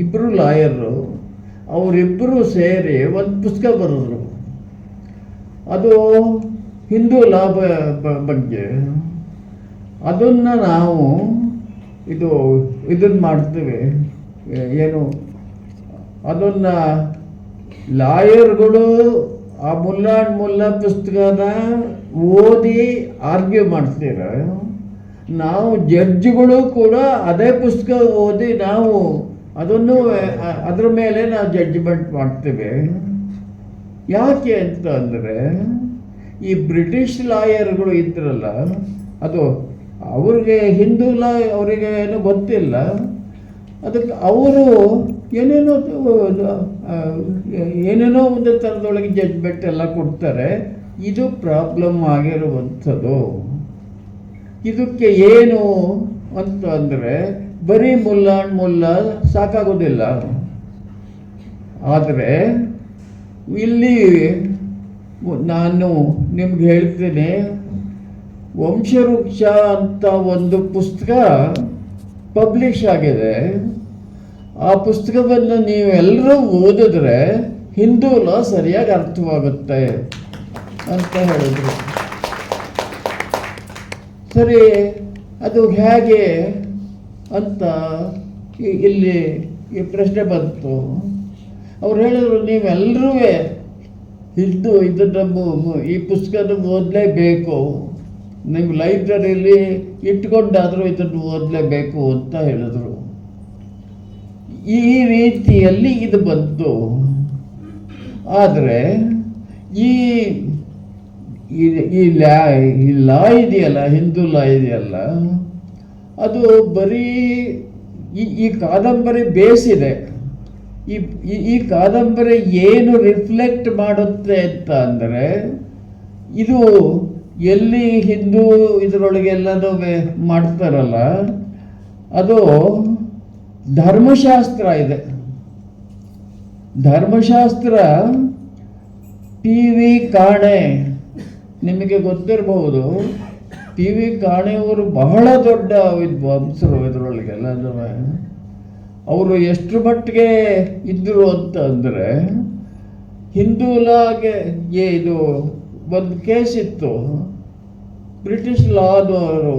ಇಬ್ಬರು ಲಾಯರು. ಅವರಿಬ್ಬರು ಸೇರಿ ಒಂದು ಪುಸ್ತಕ ಬರೆದ್ರು. ಅದು ಹಿಂದೂ ಲಾ ಬಗ್ಗೆ. ಅದನ್ನು ನಾವು ಇದನ್ನು ಮಾಡ್ತೀವಿ, ಏನು ಅದನ್ನು ಲಾಯರ್ಗಳು ಆ ಮುಲ್ಲಾ ಪುಸ್ತಕನ ಓದಿ ಆರ್ಗ್ಯೂ ಮಾಡ್ತೀರ. ನಾವು ಜಡ್ಜ್ಗಳು ಕೂಡ ಅದೇ ಪುಸ್ತಕ ಓದಿ ನಾವು ಅದನ್ನು ಅದರ ಮೇಲೆ ನಾವು ಜಡ್ಜ್ಮೆಂಟ್ ಮಾಡ್ತೇವೆ. ಯಾಕೆ ಅಂತ ಅಂದರೆ, ಈ ಬ್ರಿಟಿಷ್ ಲಾಯರ್ಗಳು ಇದ್ರಲ್ಲ, ಅದು ಅವ್ರಿಗೆ ಹಿಂದೂ ಲಾ ಅವರಿಗೆ ಏನೂ ಗೊತ್ತಿಲ್ಲ. ಅದಕ್ಕೆ ಅವರು ಏನೇನೋ ಒಂದು ಥರದೊಳಗೆ ಜಡ್ಜ್ಮೆಂಟ್ ಎಲ್ಲ ಕೊಡ್ತಾರೆ. ಇದು ಪ್ರಾಬ್ಲಮ್ ಆಗಿರುವಂಥದ್ದು. ಇದಕ್ಕೆ ಏನು ಅಂತ ಅಂದರೆ, ಬರೀ ಮುಲ್ಲಾ ಸಾಕಾಗೋದಿಲ್ಲ. ಆದರೆ ಇಲ್ಲಿ ನಾನು ನಿಮ್ಗೆ ಹೇಳ್ತೇನೆ, ವಂಶವೃಕ್ಷ ಅಂತ ಒಂದು ಪುಸ್ತಕ ಪಬ್ಲಿಷ್ ಆಗಿದೆ. ಆ ಪುಸ್ತಕವನ್ನು ನೀವೆಲ್ಲರೂ ಓದಿದ್ರೆ ಹಿಂದೂ ಲಾ ಸರಿಯಾಗಿ ಅರ್ಥವಾಗುತ್ತೆ ಅಂತ ಹೇಳಿದ್ರು. ಸರಿ, ಅದು ಹೇಗೆ ಅಂತ ಇಲ್ಲಿ ಈ ಪ್ರಶ್ನೆ ಬಂತು. ಅವ್ರು ಹೇಳಿದ್ರು, ನೀವೆಲ್ಲರೂ ಇದನ್ನು ಈ ಪುಸ್ತಕನ ಓದಲೇಬೇಕು, ನೀವು ಲೈಬ್ರರಿಯಲ್ಲಿ ಇಟ್ಕೊಂಡಾದರೂ ಇದನ್ನು ಓದಲೇಬೇಕು ಅಂತ ಹೇಳಿದ್ರು. ಈ ರೀತಿಯಲ್ಲಿ ಇದು ಬಂತು. ಆದರೆ ಈ ಲಾ ಇದೆಯಲ್ಲ, ಹಿಂದೂ ಲಾ ಇದೆಯಲ್ಲ, ಅದು ಬರೀ ಈ ಕಾದಂಬರಿ ಬೇಸಿದೆ. ಈ ಕಾದಂಬರಿ ಏನು ರಿಫ್ಲೆಕ್ಟ್ ಮಾಡುತ್ತೆ ಅಂತ ಅಂದರೆ, ಇದು ಎಲ್ಲಿ ಹಿಂದೂ ಇದರೊಳಗೆಲ್ಲನೂ ಮಾಡ್ತಾರಲ್ಲ, ಅದು ಧರ್ಮಶಾಸ್ತ್ರ ಇದೆ. ಧರ್ಮಶಾಸ್ತ್ರ ಪಿ.ವಿ. ಕಾಣೆ, ನಿಮಗೆ ಗೊತ್ತಿರಬಹುದು. ಪಿ.ವಿ. ಕಾಣೆಯವರು ಬಹಳ ದೊಡ್ಡ ವಿದ್ವಾಂಸರು ಇದರೊಳಗೆಲ್ಲ. ಅವರು ಎಷ್ಟು ಮಟ್ಟಿಗೆ ಇದ್ದರು ಅಂತ ಅಂದರೆ, ಹಿಂದೂ ಲಾಗೆ ಇದು ಒಂದು ಕೇಸ್ ಇತ್ತು. ಬ್ರಿಟಿಷ್ ಲಾದವರು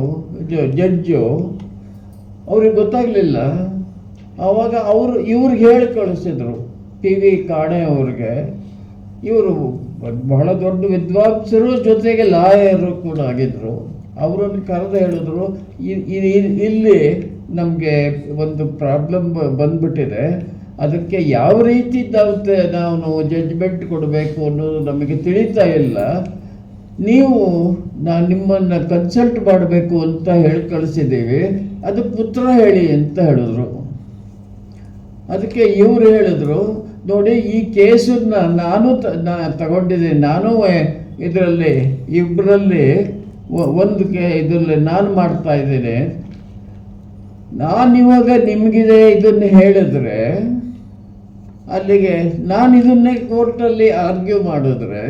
ಜಡ್ಜು, ಅವ್ರಿಗೆ ಗೊತ್ತಾಗಲಿಲ್ಲ. ಆವಾಗ ಇವ್ರಿಗೆ ಹೇಳಿ ಕಳಿಸಿದ್ರು ಪಿ.ವಿ. ಕಾಣೆ ಅವ್ರಿಗೆ. ಇವರು ಬಹಳ ದೊಡ್ಡ ವಿದ್ವಾಂಸರು, ಜೊತೆಗೆ ಲಾಯರು ಕೂಡ ಆಗಿದ್ರು. ಅವರನ್ನು ಕರೆದು ಹೇಳಿದ್ರು, ಇಲ್ಲಿ ನಮಗೆ ಒಂದು ಪ್ರಾಬ್ಲಮ್ ಬಂದ್ಬಿಟ್ಟಿದೆ, ಅದಕ್ಕೆ ಯಾವ ರೀತಿ ನಾವು ಜಡ್ಜ್ಮೆಂಟ್ ಕೊಡಬೇಕು ಅನ್ನೋದು ನಮಗೆ ತಿಳಿತಾ ಇಲ್ಲ. ನಾನು ನಿಮ್ಮನ್ನು ಕನ್ಸಲ್ಟ್ ಮಾಡಬೇಕು ಅಂತ ಹೇಳಿ ಕಳಿಸಿದ್ದೀವಿ, ಅದಕ್ಕೆ ಉತ್ತರ ಹೇಳಿ ಅಂತ ಹೇಳಿದ್ರು. ಅದಕ್ಕೆ ಇವರು ಹೇಳಿದ್ರು, ನೋಡಿ, ಈ ಕೇಸನ್ನು ನಾನು ತಗೊಂಡಿದ್ದೀನಿ, ನಾನು ಇದರಲ್ಲಿ ಇಬ್ಬರಲ್ಲಿ ಇದರಲ್ಲಿ ನಾನು ಮಾಡ್ತಾ ಇದ್ದೀನಿ. ನಾನಿವಾಗ ನಿಮಗಿದೆ ಇದನ್ನು ಹೇಳಿದ್ರೆ, ಅಲ್ಲಿಗೆ ನಾನು ಇದನ್ನೇ ಕೋರ್ಟಲ್ಲಿ ಆರ್ಗ್ಯೂ ಮಾಡಿದ್ರೆ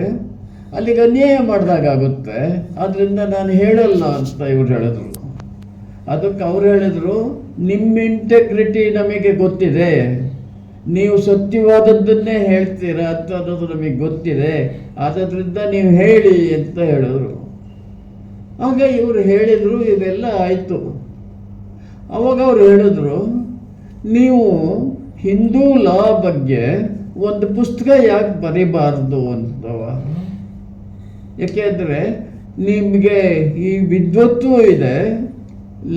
ಅಲ್ಲಿಗೆ ಅನ್ಯಾಯ ಮಾಡಿದಾಗುತ್ತೆ. ಆದ್ದರಿಂದ ನಾನು ಹೇಳಲ್ಲ ಅಂತ ಇವ್ರು ಹೇಳಿದ್ರು. ಅದಕ್ಕೆ ಅವ್ರು ಹೇಳಿದ್ರು, ನಿಮ್ಮ ಇಂಟೆಗ್ರಿಟಿ ನಮಗೆ ಗೊತ್ತಿದೆ, ನೀವು ಸತ್ಯವಾದದ್ದನ್ನೇ ಹೇಳ್ತೀರಾ ಅಂತ ಅನ್ನೋದು ನಮಗೆ ಗೊತ್ತಿದೆ, ಆದ್ದರಿಂದ ನೀವು ಹೇಳಿ ಅಂತ ಹೇಳಿದ್ರು. ಆಗ ಇವರು ಹೇಳಿದರು, ಇವೆಲ್ಲ ಆಯಿತು. ಅವಾಗ ಅವ್ರು ಹೇಳಿದ್ರು, ನೀವು ಹಿಂದೂ ಲಾ ಬಗ್ಗೆ ಒಂದು ಪುಸ್ತಕ ಯಾಕೆ ಬರೀಬಾರ್ದು ಅಂತವ. ಯಾಕೆಂದರೆ ನಿಮಗೆ ಈ ವಿದ್ವತ್ತು ಇದೆ,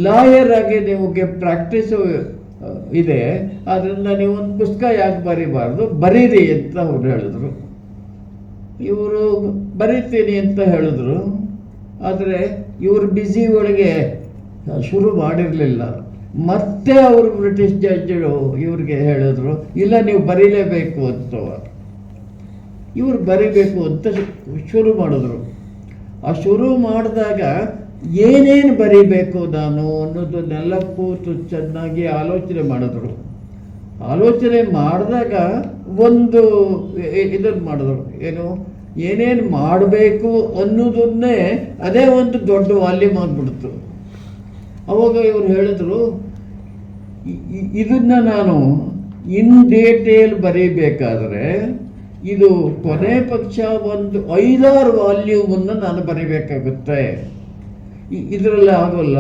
ಲಾಯರ್ ಆಗಿ ನಿಮಗೆ ಪ್ರಾಕ್ಟೀಸು ಇದೆ, ಆದ್ದರಿಂದ ನೀವು ಒಂದು ಪುಸ್ತಕ ಯಾಕೆ ಬರೀಬಾರ್ದು, ಬರೀರಿ ಅಂತ ಅವ್ರು ಹೇಳಿದ್ರು. ಇವರು ಬರೀತೀನಿ ಅಂತ ಹೇಳಿದ್ರು. ಆದರೆ ಇವರು ಬ್ಯುಸಿ ಒಳಗೆ ಶುರು ಮಾಡಿರಲಿಲ್ಲ. ಮತ್ತೆ ಅವರು ಬ್ರಿಟಿಷ್ ಜಡ್ಜರು ಇವ್ರಿಗೆ ಹೇಳಿದ್ರು, ಇಲ್ಲ ನೀವು ಬರೀಲೇಬೇಕು ಅಂತ. ಇವರು ಬರೀಬೇಕು ಅಂತ ಶುರು ಮಾಡಿದ್ರು. ಆ ಶುರು ಮಾಡಿದಾಗ ಏನೇನು ಬರೀಬೇಕು ನಾನು ಅನ್ನೋದನ್ನೆಲ್ಲ ಕೂತು ಚೆನ್ನಾಗಿ ಆಲೋಚನೆ ಮಾಡಿದ್ರು. ಆಲೋಚನೆ ಮಾಡಿದಾಗ ಒಂದು ಇದನ್ನು ಮಾಡಿದ್ರು, ಏನು ಏನೇನು ಮಾಡಬೇಕು ಅನ್ನೋದನ್ನೇ ಅದೇ ಒಂದು ದೊಡ್ಡ ವಾಲ್ಯೂಮ್ ಆಗಿಬಿಡ್ತು. ಅವಾಗ ಇವರು ಹೇಳಿದ್ರು, ಇದನ್ನು ನಾನು ಇನ್ ಡೀಟೇಲ್ ಬರೀಬೇಕಾದ್ರೆ ಇದು ಕೊನೆ ಪಕ್ಷ ಒಂದು 5-6 ವಾಲ್ಯೂಮನ್ನು ನಾನು ಬರೀಬೇಕಾಗುತ್ತೆ, ಇದರಲ್ಲಿ ಆಗೋಲ್ಲ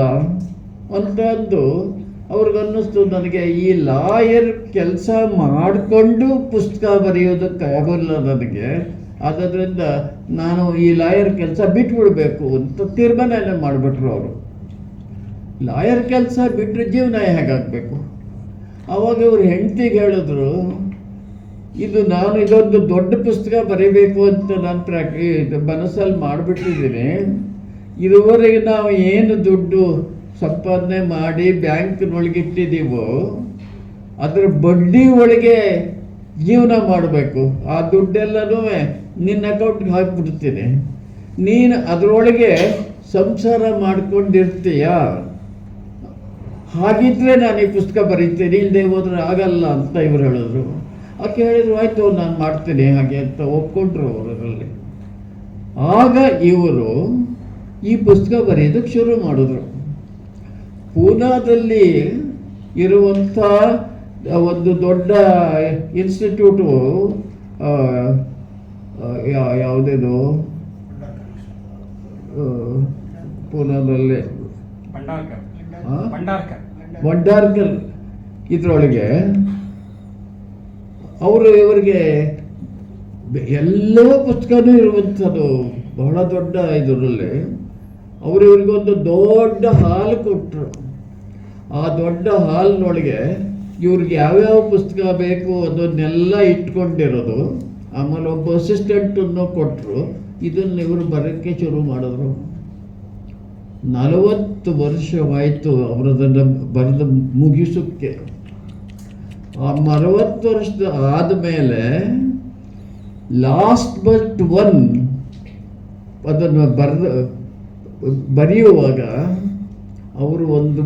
ಅಂತಂದು ಅವ್ರಿಗನ್ನಿಸ್ತು. ನನಗೆ ಈ ಲಾಯರ್ ಕೆಲಸ ಮಾಡಿಕೊಂಡು ಪುಸ್ತಕ ಬರೆಯೋದಕ್ಕಾಗೋಲ್ಲ ನನಗೆ, ಆದ್ದರಿಂದ ನಾನು ಈ ಲಾಯರ್ ಕೆಲಸ ಬಿಟ್ಬಿಡ್ಬೇಕು ಅಂತ ತೀರ್ಮಾನ ಮಾಡಿಬಿಟ್ರು ಅವರು. ಲಾಯರ್ ಕೆಲಸ ಬಿಟ್ಟರೆ ಜೀವನ ಹೇಗಾಗಬೇಕು. ಆವಾಗ ಇವರು ಹೆಂಡತಿಗೆ ಹೇಳಿದ್ರು, ನಾನು ಇದೊಂದು ದೊಡ್ಡ ಪುಸ್ತಕ ಬರೀಬೇಕು ಅಂತ ನಾನು ಮನಸ್ಸಲ್ಲಿ ಮಾಡಿಬಿಟ್ಟಿದ್ದೀನಿ. ಇದುವರೆಗೆ ನಾವು ಏನು ದುಡ್ಡು ಸಂಪಾದನೆ ಮಾಡಿ ಬ್ಯಾಂಕ್ನೊಳಗಿಟ್ಟಿದ್ದೀವೋ ಅದರ ಬಡ್ಡಿ ಒಳಗೆ ಜೀವನ ಮಾಡಬೇಕು. ಆ ದುಡ್ಡೆಲ್ಲನೂ ನಿನ್ನ ಅಕೌಂಟ್ಗೆ ಹಾಕಿಬಿಡ್ತೀನಿ, ನೀನು ಅದರೊಳಗೆ ಸಂಸಾರ ಮಾಡ್ಕೊಂಡಿರ್ತೀಯ. ಹಾಗಿದ್ರೆ ನಾನು ಈ ಪುಸ್ತಕ ಬರೀತೀನಿ, ಇಲ್ಲದೆ ಹೋದ್ರೆ ಆಗಲ್ಲ ಅಂತ ಇವರು ಹೇಳಿದ್ರು. ಆಕೆ ಹೇಳಿದ್ರು, ಆಯಿತು ನಾನು ಮಾಡ್ತೀನಿ ಹಾಗೆ ಅಂತ ಒಪ್ಕೊಂಡ್ರು ಅವರಲ್ಲಿ. ಆಗ ಇವರು ಈ ಪುಸ್ತಕ ಬರೆಯೋದಕ್ಕೆ ಶುರು ಮಾಡಿದ್ರು. ಪೂನಾದಲ್ಲಿ ಇರುವಂಥ ಒಂದು ದೊಡ್ಡ ಇನ್ಸ್ಟಿಟ್ಯೂಟು, ಯಾವುದೇದು ಪೂನಾದಲ್ಲಿ ಭಂಡಾರ್ಕರ್ ಇದರೊಳಗೆ ಇವರಿಗೆ ಎಲ್ಲವೂ ಪುಸ್ತಕನೂ ಇರುವಂಥದ್ದು ಬಹಳ ದೊಡ್ಡ ಇದರಲ್ಲಿ. ಇವರಿಗೊಂದು ದೊಡ್ಡ ಹಾಲ್ ಕೊಟ್ಟರು. ಆ ದೊಡ್ಡ ಹಾಲ್ನೊಳಗೆ ಇವ್ರಿಗೆ ಯಾವ್ಯಾವ ಪುಸ್ತಕ ಬೇಕು ಅದನ್ನೆಲ್ಲ ಇಟ್ಕೊಂಡಿರೋದು. ಆಮೇಲೆ ಒಬ್ಬ ಅಸಿಸ್ಟೆಂಟನ್ನು ಕೊಟ್ಟರು. ಇದನ್ನು ಇವರು ಬರೋಕ್ಕೆ ಶುರು ಮಾಡಿದ್ರು. 40 ವರ್ಷವಾಯಿತು ಅವರದನ್ನು ಬರೆದು ಮುಗಿಸೋಕ್ಕೆ. ಆ 40 ವರ್ಷದ ಆದಮೇಲೆ ಲಾಸ್ಟ್ ಬಟ್ ಒನ್ ಅದನ್ನು ಬರೆಯುವಾಗ ಅವರು ಒಂದು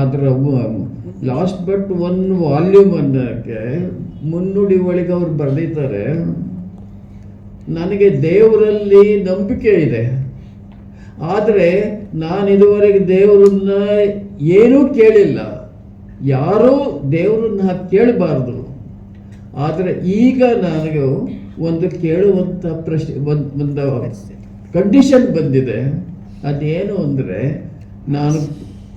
ಅದರ ಲಾಸ್ಟ್ ಬಟ್ ಒನ್ ವಾಲ್ಯೂಮ್ ಅನ್ನೋಕ್ಕೆ ಮುನ್ನುಡಿ ಒಳಗೆ ಅವ್ರು ಬರೆದಿದ್ದಾರೆ, ನನಗೆ ದೇವರಲ್ಲಿ ನಂಬಿಕೆ ಇದೆ, ಆದರೆ ನಾನು ಇದುವರೆಗೆ ದೇವರನ್ನ ಏನೂ ಕೇಳಿಲ್ಲ, ಯಾರೂ ದೇವರನ್ನ ಕೇಳಬಾರ್ದು. ಆದರೆ ಈಗ ನನಗೆ ಒಂದು ಕೇಳುವಂಥ ಪ್ರಶ್ನೆ ಒಂದು ಕಂಡೀಷನ್ ಬಂದಿದೆ. ಅದೇನು ಅಂದರೆ, ನಾನು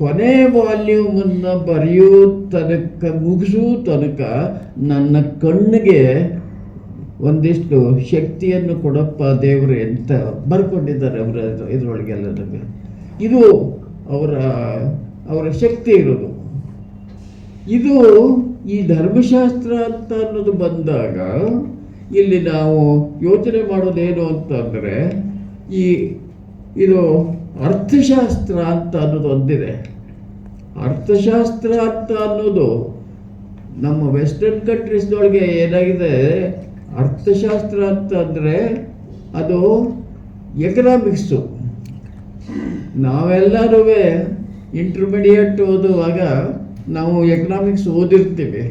ಕೊನೆ ವಾಲ್ಯೂಮನ್ನು ಬರೆಯೋ ತನಕ ಮುಗಿಸೋ ತನಕ ನನ್ನ ಕಣ್ಣಿಗೆ ಒಂದಿಷ್ಟು ಶಕ್ತಿಯನ್ನು ಕೊಡಪ್ಪ ದೇವರೇ ಅಂತ ಬರ್ಕೊಂಡಿದ್ದಾರೆ ಅವರ ಇದರೊಳಗೆಲ್ಲ. ಇದು ಅವರ ಶಕ್ತಿ ಇರೋದು. ಇದು ಈ ಧರ್ಮಶಾಸ್ತ್ರ ಅಂತ ಅನ್ನೋದು ಬಂದಾಗ ಇಲ್ಲಿ ನಾವು ಯೋಚನೆ ಮಾಡೋದೇನು ಅಂತಂದರೆ, ಇದು ಅರ್ಥಶಾಸ್ತ್ರ ಅಂತ ಅನ್ನೋದು ಒಂದಿದೆ. ಅರ್ಥಶಾಸ್ತ್ರ ಅಂತ ಅನ್ನೋದು ನಮ್ಮ ವೆಸ್ಟರ್ನ್ ಕಂಟ್ರೀಸ್ನೊಳಗೆ ಏನಾಗಿದೆ, ಅರ್ಥಶಾಸ್ತ್ರ ಅಂತಂದರೆ ಅದು ಎಕನಾಮಿಕ್ಸು. ನಾವೆಲ್ಲರೂ ಇಂಟರ್ಮೀಡಿಯೇಟ್ ಓದುವಾಗ ನಾವು ಎಕನಾಮಿಕ್ಸ್ ಓದಿರ್ತೀವಿ.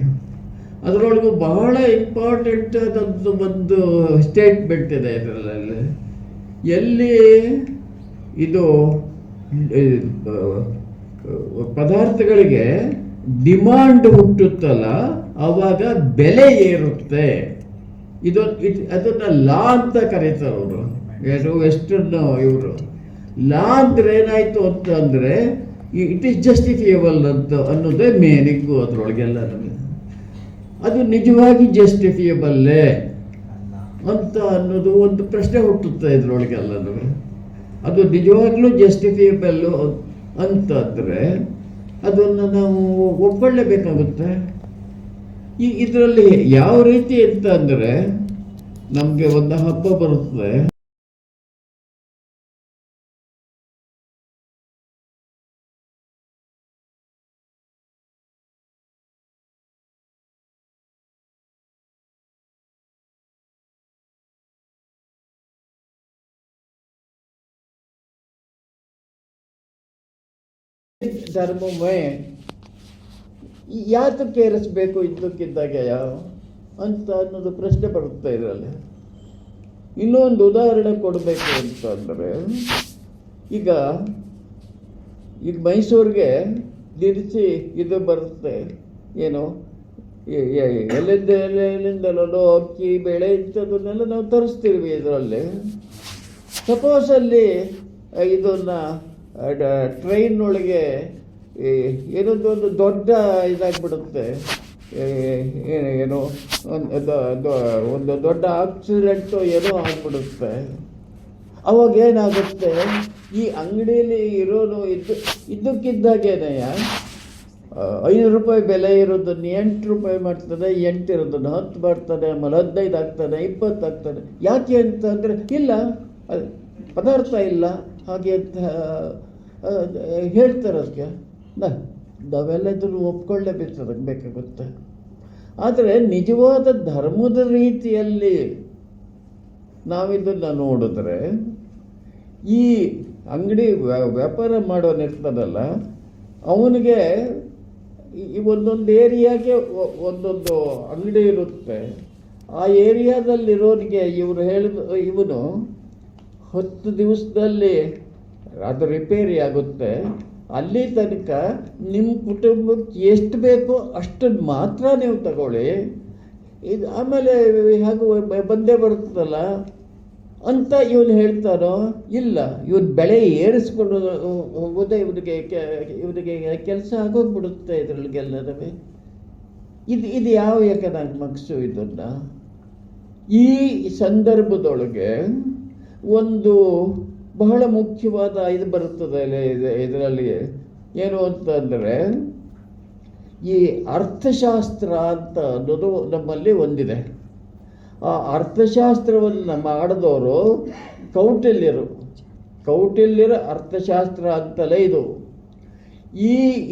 ಅದರೊಳಗೂ ಬಹಳ ಇಂಪಾರ್ಟೆಂಟ್ ಆದಂಥ ಒಂದು ಸ್ಟೇಟ್ಮೆಂಟ್ ಇದೆ ಇದರಲ್ಲಿ. ಎಲ್ಲಿ ಇದು ಪದಾರ್ಥಗಳಿಗೆ ಡಿಮಾಂಡ್ ಹುಟ್ಟುತ್ತಲ್ಲ ಆವಾಗ ಬೆಲೆ ಏರುತ್ತೆ. ಅದನ್ನ ಲಾ ಅಂತ ಕರೀತಾರೆ ಅವರು, ಏನು ವೆಸ್ಟರ್ನ್ ಇವರು. ಲಾ ಅಂದ್ರೆ ಏನಾಯ್ತು ಅಂತ ಅಂದ್ರೆ ಇಟ್ ಈಸ್ ಜಸ್ಟಿಫಿಯಬಲ್ ಅಂತ ಅನ್ನೋದೇ ಮೇನಿಂಗು ಅದರೊಳಗೆಲ್ಲ. ನಮಗೆ ಅದು ನಿಜವಾಗಿ ಜಸ್ಟಿಫಿಯಬಲ್ಲೇ ಅಂತ ಅನ್ನೋದು ಒಂದು ಪ್ರಶ್ನೆ ಹುಟ್ಟುತ್ತೆ ಇದ್ರೊಳಗೆಲ್ಲ. ಅದು ನಿಜವಾಗ್ಲೂ ಜಸ್ಟಿಫಿಯಬಲ್ಲು ಅಂತಂದರೆ ಅದನ್ನು ನಾವು ಒಪ್ಕೊಳ್ಳೇಬೇಕಾಗುತ್ತೆ. ಇದರಲ್ಲಿ ಯಾವ ರೀತಿ ಅಂತ ಅಂದರೆ, ನಮಗೆ ಒಂದು ಹಬ್ಬ ಬರುತ್ತದೆ, ಧರ್ಮವೇ ಯಾತಕ್ಕೆ ಏರಿಸಬೇಕು ಇದ್ದಕ್ಕಿದ್ದಾಗೆ ಅಂತ ಅನ್ನೋದು ಪ್ರಶ್ನೆ ಬರುತ್ತೆ ಇದರಲ್ಲಿ. ಇನ್ನೊಂದು ಉದಾಹರಣೆ ಕೊಡಬೇಕು ಅಂತ ಅಂದರೆ, ಈಗ ಮೈಸೂರಿಗೆ ದಿರಿಸಿ ಇದು ಬರುತ್ತೆ, ಏನು ಎಲ್ಲಿಂದಲೋ ಅಕ್ಕಿ ಬೇಳೆ ಇಂಥದನ್ನೆಲ್ಲ ನಾವು ತರಿಸ್ತೀವಿ ಇದರಲ್ಲಿ. ಸಪೋಸ್ ಅಲ್ಲಿ ಇದನ್ನು ಟ್ರೈನ್ ಒಳಗೆ ಏನೊಂದು ದೊಡ್ಡ ಇದಾಗ್ಬಿಡುತ್ತೆ, ಏನೋ ಒಂದು ದೊಡ್ಡ ಆಕ್ಸಿಡೆಂಟು ಏನೋ ಆಗ್ಬಿಡುತ್ತೆ. ಅವಾಗ ಏನಾಗುತ್ತೆ, ಈ ಅಂಗಡಿಯಲ್ಲಿ ಇರೋನು ಇದ್ದಕ್ಕಿದ್ದಾಗೇನೆಯ 5 ರೂಪಾಯಿ ಬೆಲೆ ಇರೋದನ್ನು 8 ರೂಪಾಯಿ ಮಾಡ್ತಾನೆ, 8 ಇರೋದನ್ನು 10 ಮಾಡ್ತಾನೆ, ಆಮೇಲೆ 15 ಆಗ್ತಾನೆ, 20 ಆಗ್ತಾನೆ. ಯಾಕೆ ಅಂತ ಅಂದರೆ ಇಲ್ಲ ಪದಾರ್ಥ ಇಲ್ಲ ಹಾಗೆ ಅಂತ ಹೇಳ್ತಾರೆ. ಅದಕ್ಕೆ ನಾವೆಲ್ಲ ಇದನ್ನು ಒಪ್ಕೊಳ್ಳೇಬೇಕಾಗುತ್ತೆ. ಆದರೆ ನಿಜವಾದ ಧರ್ಮದ ರೀತಿಯಲ್ಲಿ ನಾವಿದನ್ನು ನೋಡಿದ್ರೆ, ಈ ಅಂಗಡಿ ವ್ಯಾಪಾರ ಮಾಡೋನಿರ್ತಾನಲ್ಲ, ಅವನಿಗೆ ಈ ಒಂದೊಂದು ಏರಿಯಾಗೆ ಒಂದೊಂದು ಅಂಗಡಿ ಇರುತ್ತೆ. ಆ ಏರಿಯಾದಲ್ಲಿರೋನಿಗೆ ಇವನು 10 ದಿವಸದಲ್ಲಿ ಅದು ರಿಪೇರಿ ಆಗುತ್ತೆ. ಅಲ್ಲಿ ತನಕ ನಿಮ್ಮ ಕುಟುಂಬಕ್ಕೆ ಎಷ್ಟು ಬೇಕೋ ಅಷ್ಟನ್ನು ಮಾತ್ರ ನೀವು ತಗೊಳ್ಳಿ, ಇದು ಆಮೇಲೆ ಹೇಗೆ ಬಂದೇ ಬರ್ತದಲ್ಲ ಅಂತ ಇವನು ಹೇಳ್ತಾನೋ. ಇಲ್ಲ, ಇವನು ಬೆಳೆ ಏರಿಸ್ಕೊಂಡು ಹೋಗೋದೇ ಇವನಿಗೆ ಕೆಲಸ ಆಗೋಗ್ಬಿಡುತ್ತೆ ಇದರೊಳಗೆಲ್ಲವೇ. ಇದು ಯಾವ ಎಕನಾಮಿಕ್ಸು ಇದನ್ನು. ಈ ಸಂದರ್ಭದೊಳಗೆ ಒಂದು ಬಹಳ ಮುಖ್ಯವಾದ ಇದು ಬರುತ್ತದೆ ಇದರಲ್ಲಿ, ಏನು ಅಂತಂದರೆ ಈ ಅರ್ಥಶಾಸ್ತ್ರ ಅಂತ ಅನ್ನೋದು ನಮ್ಮಲ್ಲಿ ಒಂದಿದೆ. ಆ ಅರ್ಥಶಾಸ್ತ್ರವನ್ನು ಮಾಡಿದವರು ಕೌಟಿಲ್ಯರ ಅರ್ಥಶಾಸ್ತ್ರ ಅಂತಲೇ ಇದು.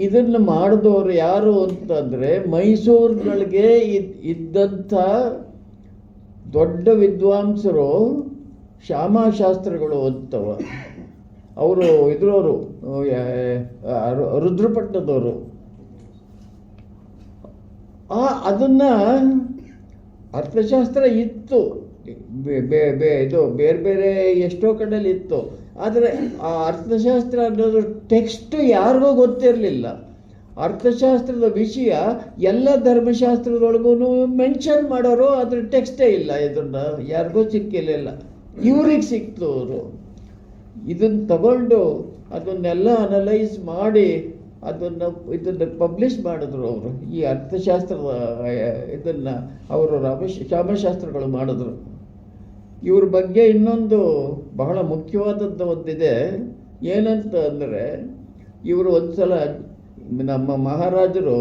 ಇದನ್ನು ಮಾಡಿದವರು ಯಾರು ಅಂತಂದರೆ ಮೈಸೂರಿನೊಳಗೆ ಇದ್ದಂಥ ದೊಡ್ಡ ವಿದ್ವಾಂಸರು ಶ್ಯಾಮಶಾಸ್ತ್ರಿಗಳು ಅಂತವ. ಅವರು ಇದ್ರವರು ರುದ್ರಪಟ್ಟಣದವರು. ಅದನ್ನು ಅರ್ಥಶಾಸ್ತ್ರ ಇತ್ತು, ಇದು ಬೇರೆ ಬೇರೆ ಎಷ್ಟೋ ಕಡೆಯಲ್ಲಿ ಇತ್ತು. ಆದರೆ ಆ ಅರ್ಥಶಾಸ್ತ್ರ ಅನ್ನೋದು ಟೆಕ್ಸ್ಟ್ ಯಾರಿಗೂ ಗೊತ್ತಿರಲಿಲ್ಲ. ಅರ್ಥಶಾಸ್ತ್ರದ ವಿಷಯ ಎಲ್ಲ ಧರ್ಮಶಾಸ್ತ್ರದೊಳಗೂ ಮೆನ್ಷನ್ ಮಾಡೋರು, ಅದ್ರ ಟೆಕ್ಸ್ಟೇ ಇಲ್ಲ. ಇದನ್ನು ಯಾರಿಗೂ ಸಿಕ್ಕಿರಲಿಲ್ಲ, ಇವ್ರಿಗೆ ಸಿಕ್ತು. ಅವರು ಇದನ್ನು ತಗೊಂಡು ಅದನ್ನೆಲ್ಲ ಅನಲೈಸ್ ಮಾಡಿ ಇದನ್ನು ಪಬ್ಲಿಷ್ ಮಾಡಿದ್ರು ಅವರು. ಈ ಅರ್ಥಶಾಸ್ತ್ರದ ಇದನ್ನು ಅವರು ಶ್ಯಾಮಶಾಸ್ತ್ರಗಳು ಮಾಡಿದ್ರು. ಇವ್ರ ಬಗ್ಗೆ ಇನ್ನೊಂದು ಬಹಳ ಮುಖ್ಯವಾದದ್ದು ಒಂದಿದೆ. ಏನಂತ ಅಂದರೆ, ಇವರು ಒಂದ್ಸಲ ನಮ್ಮ ಮಹಾರಾಜರು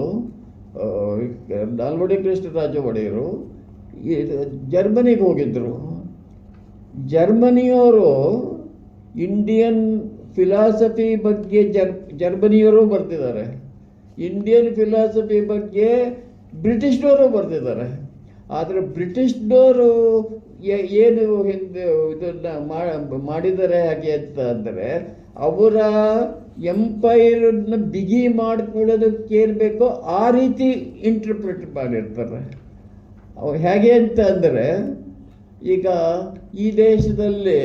ನಾಲ್ವಡಿ ಕೃಷ್ಣರಾಜ ಒಡೆಯರು ಜರ್ಮನಿಗೆ ಹೋಗಿದ್ದರು. ಜರ್ಮನಿಯವರು ಇಂಡಿಯನ್ ಫಿಲಾಸಫಿ ಬಗ್ಗೆ ಜರ್ಮನಿಯವರು ಬರ್ತಿದ್ದಾರೆ, ಇಂಡಿಯನ್ ಫಿಲಾಸಫಿ ಬಗ್ಗೆ ಬ್ರಿಟಿಷ್ನವರು ಬರ್ತಿದ್ದಾರೆ. ಆದರೆ ಬ್ರಿಟಿಷ್ನವರು ಏನು ಹಿಂದೆ ಇದನ್ನು ಮಾಡಿದ್ದಾರೆ ಹಾಗೆ ಅಂತ ಅಂದರೆ, ಅವರ ಎಂಪೈರನ್ನು ಬಿಗಿ ಮಾಡಿಕೊಳ್ಳೋದಕ್ಕೆ ಏನು ಬೇಕೋ ಆ ರೀತಿ ಇಂಟರ್ಪ್ರಿಟ್ ಮಾಡಿರ್ತಾರೆ. ಹೇಗೆ ಅಂತ ಅಂದರೆ, ಈಗ ಈ ದೇಶದಲ್ಲಿ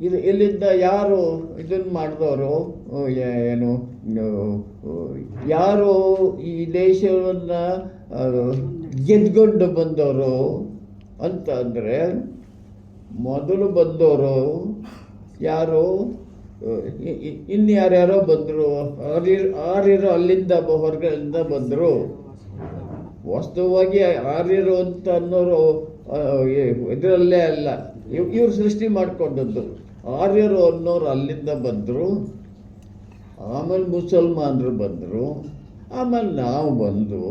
ಇದು ಇಲ್ಲಿಂದ ಯಾರು ಇದನ್ನು ಮಾಡಿದವರು, ಏನು ಯಾರು ಈ ದೇಶವನ್ನು ಗೆದ್ಕೊಂಡು ಬಂದವರು ಅಂತ ಅಂದರೆ, ಮೊದಲು ಬಂದವರು ಯಾರು, ಇನ್ಯಾರ್ಯಾರೋ ಬಂದರು, ಆರ್ಯರು ಅಲ್ಲಿಂದ ಹೊರಗಡೆಯಿಂದ ಬಂದರು. ವಾಸ್ತವವಾಗಿ ಆರ್ಯರು ಅಂತ ಅನ್ನೋರು ಇದರಲ್ಲೇ ಅಲ್ಲ, ಇವ್ರು ಸೃಷ್ಟಿ ಮಾಡಿಕೊಂಡದ್ದು. ಆರ್ಯರು ಅನ್ನೋರು ಅಲ್ಲಿಂದ ಬಂದರು, ಆಮೇಲೆ ಮುಸಲ್ಮಾನರು ಬಂದರು, ಆಮೇಲೆ ನಾವು ಬಂದು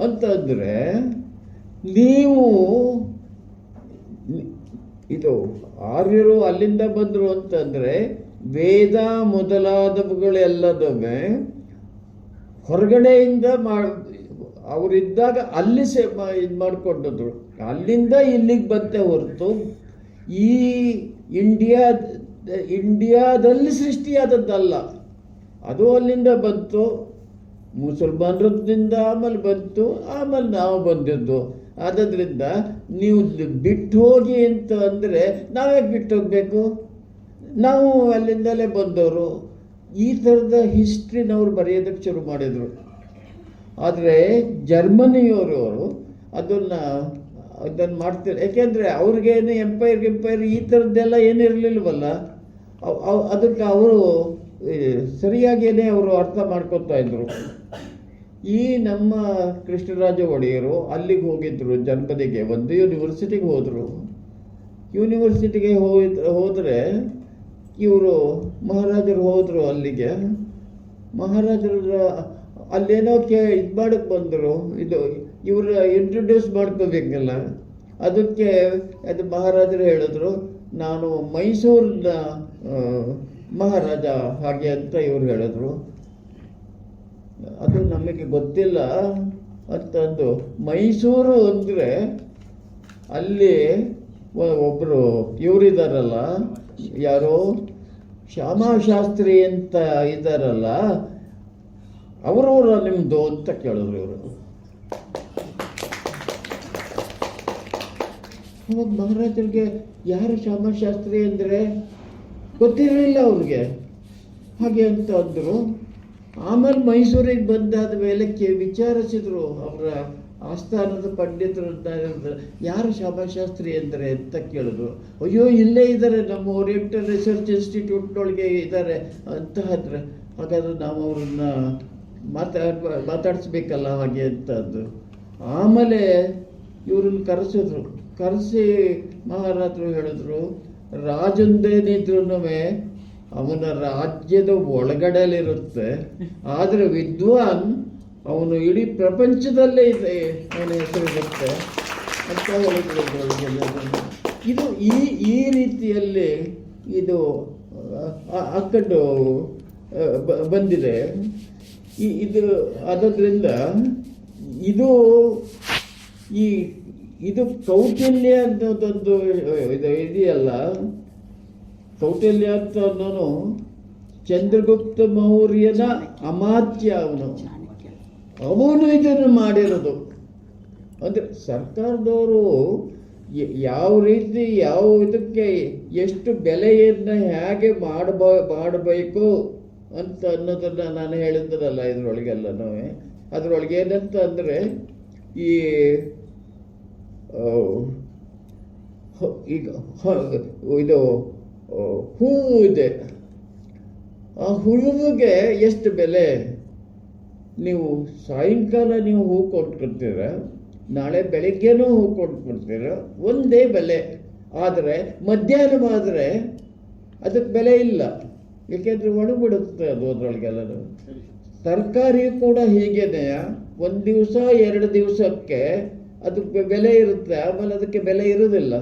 ಅಂತಂದರೆ, ನೀವು ಇದು ಆರ್ಯರು ಅಲ್ಲಿಂದ ಬಂದರು ಅಂತಂದರೆ ವೇದ ಮೊದಲಾದವುಗಳೆಲ್ಲದೂ ಹೊರಗಡೆಯಿಂದ ಅವರಿದ್ದಾಗ ಅಲ್ಲಿ ಇದು ಮಾಡಿಕೊಂಡದ್ರು, ಅಲ್ಲಿಂದ ಇಲ್ಲಿಗೆ ಬಂತೆ ಹೊರತು ಈ ಇಂಡಿಯಾದಲ್ಲಿ ಸೃಷ್ಟಿಯಾದದ್ದಲ್ಲ. ಅದು ಅಲ್ಲಿಂದ ಬಂತು, ಮುಸಲ್ಮಾನರಿಂದ ಆಮೇಲೆ ಬಂತು, ಆಮೇಲೆ ನಾವು ಬಂದಿದ್ದು. ಆದ್ದರಿಂದ ನೀವು ಬಿಟ್ಟು ಹೋಗಿ ಅಂತ ಅಂದರೆ ನಾವ್ಯಾಕೆ ಬಿಟ್ಟು ಹೋಗಬೇಕು? ನಾವು ಅಲ್ಲಿಂದಲೇ ಬಂದವರು. ಈ ಥರದ ಹಿಸ್ಟ್ರಿನವ್ರು ಬರೆಯೋದಕ್ಕೆ ಶುರು ಮಾಡಿದರು. ಆದರೆ ಜರ್ಮನಿಯವರು ಅದನ್ನು ಮಾಡ್ತಾರೆ. ಯಾಕೆಂದರೆ ಅವ್ರಿಗೇನು ಎಂಪೈರ್ ಈ ಥರದ್ದೆಲ್ಲ ಏನಿರಲಿಲ್ವಲ್ಲ, ಅದಕ್ಕೆ ಅವರು ಸರಿಯಾಗೇನೆ ಅವರು ಅರ್ಥ ಮಾಡ್ಕೊತಾ ಇದ್ರು. ಈ ನಮ್ಮ ಕೃಷ್ಣರಾಜ ಒಡೆಯರು ಅಲ್ಲಿಗೆ ಹೋಗಿದ್ರು, ಜರ್ಮನಿಗೆ ಒಂದು ಯೂನಿವರ್ಸಿಟಿಗೆ ಹೋದರು. ಯೂನಿವರ್ಸಿಟಿಗೆ ಹೋದರೆ ಇವರು ಮಹಾರಾಜರು ಹೋದರು ಅಲ್ಲಿಗೆ. ಮಹಾರಾಜರ ಅಲ್ಲೇನೋ ಇದು ಮಾಡಕ್ಕೆ ಬಂದರು, ಇವರು ಇಂಟ್ರೊಡ್ಯೂಸ್ ಮಾಡ್ಕೋಬೇಕಲ್ಲ, ಅದಕ್ಕೆ ಅದು ಮಹಾರಾಜರು ಹೇಳಿದ್ರು, ನಾನು ಮೈಸೂರಿನ ಮಹಾರಾಜ ಹಾಗೆ ಅಂತ ಇವರು ಹೇಳಿದ್ರು. ಅದು ನಮಗೆ ಗೊತ್ತಿಲ್ಲ ಅಂತಂದು. ಮೈಸೂರು ಅಂದರೆ ಅಲ್ಲಿ ಒಬ್ಬರು ಇವರಿದ್ದಾರಲ್ಲ, ಯಾರೋ ಶ್ಯಾಮಶಾಸ್ತ್ರಿ ಅಂತ ಇದ್ದಾರಲ್ಲ, ಅವರವರ ನಿಮ್ಮದು ಅಂತ ಕೇಳಿದ್ರು ಇವರು. ಅವಾಗ ಮಹಾರಾಜರಿಗೆ ಯಾರು ಶ್ಯಾಮಶಾಸ್ತ್ರಿ ಅಂದರೆ ಗೊತ್ತಿರಲಿಲ್ಲ ಅವ್ರಿಗೆ. ಹಾಗೆ ಅಂತ ಅಂದರು. ಆಮೇಲೆ ಮೈಸೂರಿಗೆ ಬಂದಾದ ಮೇಲೆ ವಿಚಾರಿಸಿದ್ರು ಅವರ ಆಸ್ಥಾನದ ಪಂಡಿತರು, ಯಾರು ಶ್ಯಾಮಶಾಸ್ತ್ರಿ ಅಂದರೆ ಅಂತ ಕೇಳಿದ್ರು. ಅಯ್ಯೋ ಇಲ್ಲೇ ಇದ್ದಾರೆ, ನಮ್ಮ ಓರಿಯೆಂಟಲ್ ರಿಸರ್ಚ್ ಇನ್ಸ್ಟಿಟ್ಯೂಟ್ನೊಳಗೆ ಇದ್ದಾರೆ ಅಂತ ಹೇಳಿದ್ರೆ, ಹಾಗಾದ್ರೆ ನಾವು ಅವ್ರನ್ನ ಮಾತಾಡಿಸ್ಬೇಕಲ್ಲ ಹಾಗೆ ಅಂತ ಅಂದರು. ಆಮೇಲೆ ಇವ್ರನ್ನ ಕರೆಸಿದ್ರು. ಕರೆಸಿ ಮಹಾರಾಜರು ಹೇಳಿದ್ರು, ರಾಜಂದೇನಿದ್ರು ಅವನ ರಾಜ್ಯದ ಒಳಗಡೆಲಿರುತ್ತೆ, ಆದರೆ ವಿದ್ವಾನ್ ಅವನು ಇಡೀ ಪ್ರಪಂಚದಲ್ಲೇ ಇದೆ, ಅವನ ಹೆಸರಿರುತ್ತೆ ಅಂತ ಹೇಳಿದ್ರು. ಇದು ಈ ರೀತಿಯಲ್ಲಿ ಇದು ಹಾಕೊಂಡು ಬಂದಿದೆ. ಇದು ಅದರಿಂದ ಇದು ಕೌಟಿಲ್ಯ ಅನ್ನೋದೊಂದು ಇದೆಯಲ್ಲ, ಕೌಟಿಲ್ಯ ಅಂತ ಅನ್ನೋನು ಚಂದ್ರಗುಪ್ತ ಮೌರ್ಯನ ಅಮಾತ್ಯ. ಅವನು ಇದನ್ನು ಮಾಡಿರೋದು. ಅಂದರೆ ಸರ್ಕಾರದವರು ಯಾವ ರೀತಿ ಯಾವ ಇದಕ್ಕೆ ಎಷ್ಟು ಬೆಲೆಯನ್ನು ಹೇಗೆ ಮಾಡಬೇಕು ಅಂತ ಅನ್ನೋದನ್ನು ನಾನು ಹೇಳಿದ್ದನಲ್ಲ ಇದರೊಳಗೆಲ್ಲನೂ. ಅದರೊಳಗೆ ಏನಂತ ಅಂದರೆ, ಈಗ ಇದು ಹೂವು ಇದೆ, ಆ ಹೂವಿಗೆ ಎಷ್ಟು ಬೆಲೆ. ನೀವು ಸಾಯಂಕಾಲ ನೀವು ಹೂ ಕೊಟ್ಕೊಡ್ತೀರ, ನಾಳೆ ಬೆಳಗ್ಗೆನೂ ಹೂ ಕೊಟ್ಕೊಡ್ತೀರ, ಒಂದೇ ಬೆಲೆ. ಆದರೆ ಮಧ್ಯಾಹ್ನವಾದರೆ ಅದಕ್ಕೆ ಬೆಲೆ ಇಲ್ಲ, ಏಕೆಂದರೆ ಒಣಗಿಬಿಡುತ್ತೆ ಅದು ಅದರೊಳಗೆಲ್ಲನೂ. ತರಕಾರಿ ಕೂಡ ಹೀಗೇನೆ, ಒಂದು ದಿವಸ 2 ದಿವಸಕ್ಕೆ ಅದಕ್ಕೆ ಬೆಲೆ ಇರುತ್ತೆ, ಆಮೇಲೆ ಅದಕ್ಕೆ ಬೆಲೆ ಇರೋದಿಲ್ಲ.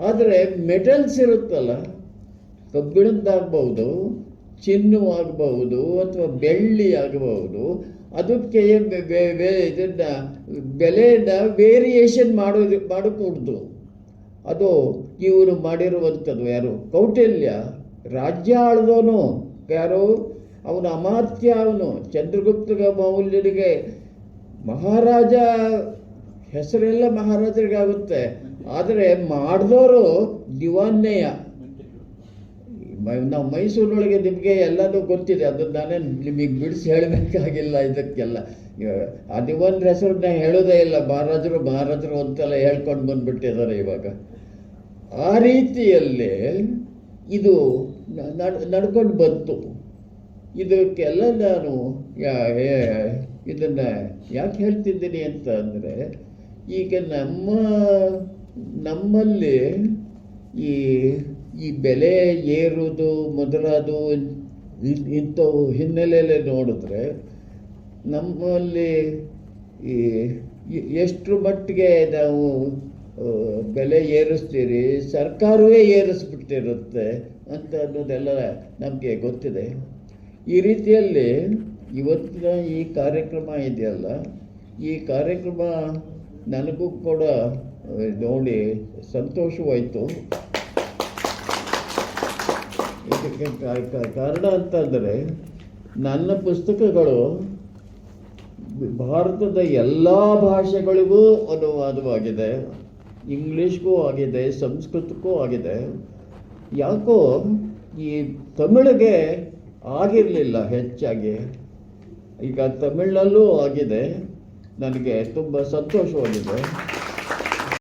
ಆದರೆ ಮೆಟಲ್ಸ್ ಇರುತ್ತಲ್ಲ, ಕಬ್ಬಿಣದ್ದಾಗಬಹುದು, ಚಿನ್ನವಾಗಬಹುದು, ಅಥವಾ ಬೆಳ್ಳಿ ಆಗಬಹುದು, ಅದಕ್ಕೆ ಇದನ್ನ ಬೆಲೆನ ವೇರಿಯೇಷನ್ ಮಾಡಕೂಡ್ದು. ಅದು ಇವರು ಮಾಡಿರುವಂಥದ್ದು. ಯಾರು? ಕೌಟಿಲ್ಯ. ರಾಜ್ಯ ಆಳ್ದವನು ಯಾರು? ಅವನ ಅಮಾತ್ಯ. ಅವನು ಚಂದ್ರಗುಪ್ತ ಮೌಲ್ಯನಿಗೆ ಮಹಾರಾಜ ಹೆಸರೆಲ್ಲ ಮಹಾರಾಜರಿಗಾಗುತ್ತೆ, ಆದರೆ ಮಾಡಿದವರು ದಿವಾನ್ನೇಯ. ನಾವು ಮೈಸೂರೊಳಗೆ ನಿಮಗೆ ಎಲ್ಲನೂ ಗೊತ್ತಿದೆ, ಅದನ್ನು ನಾನೇ ನಿಮಗೆ ಬಿಡಿಸಿ ಹೇಳಬೇಕಾಗಿಲ್ಲ. ಇದಕ್ಕೆಲ್ಲ ಅದು ಒಂದು ಹೆಸರನ್ನ ಹೇಳೋದೇ ಇಲ್ಲ, ಮಹಾರಾಜರು ಅಂತೆಲ್ಲ ಹೇಳ್ಕೊಂಡು ಬಂದ್ಬಿಟ್ಟಿದ್ದಾರೆ ಇವಾಗ. ಆ ರೀತಿಯಲ್ಲೇ ಇದು ನಡ್ಕೊಂಡು ಬಂತು. ಇದಕ್ಕೆಲ್ಲ ನಾನು ಇದನ್ನು ಯಾಕೆ ಹೇಳ್ತಿದ್ದೀನಿ ಅಂತ ಅಂದರೆ, ಈಗ ನಮ್ಮಲ್ಲಿ ಈ ಬೆಲೆ ಏರುವುದು ಮೊದಲಾದ ಇಂಥವು ಹಿನ್ನೆಲೆಯಲ್ಲಿ ನೋಡಿದ್ರೆ ನಮ್ಮಲ್ಲಿ ಎಷ್ಟರ ಮಟ್ಟಿಗೆ ನಾವು ಬೆಲೆ ಏರಿಸ್ತೀರಿ, ಸರ್ಕಾರವೇ ಏರಿಸ್ಬಿಟ್ಟಿರುತ್ತೆ ಅಂತ ಅನ್ನೋದೆಲ್ಲ ನಮಗೆ ಗೊತ್ತಿದೆ. ಈ ರೀತಿಯಲ್ಲಿ ಇವತ್ತಿನ ಈ ಕಾರ್ಯಕ್ರಮ ಇದೆಯಲ್ಲ, ಈ ಕಾರ್ಯಕ್ರಮ ನನಗೂ ಕೂಡ ನೋಡಿ ಸಂತೋಷವಾಯಿತು. ಇದಕ್ಕೆ ಕಾರಣ ಅಂತಂದರೆ ನನ್ನ ಪುಸ್ತಕಗಳು ಭಾರತದ ಎಲ್ಲ ಭಾಷೆಗಳಿಗೂ ಅನುವಾದವಾಗಿದೆ, ಇಂಗ್ಲೀಷ್ಗೂ ಆಗಿದೆ, ಸಂಸ್ಕೃತಕ್ಕೂ ಆಗಿದೆ. ಯಾಕೋ ಈ ತಮಿಳಿಗೆ ಆಗಿರಲಿಲ್ಲ ಹೆಚ್ಚಾಗಿ, ಈಗ ತಮಿಳಲ್ಲೂ ಆಗಿದೆ. ನನಗೆ ತುಂಬ ಸಂತೋಷವಾಗಿದೆ.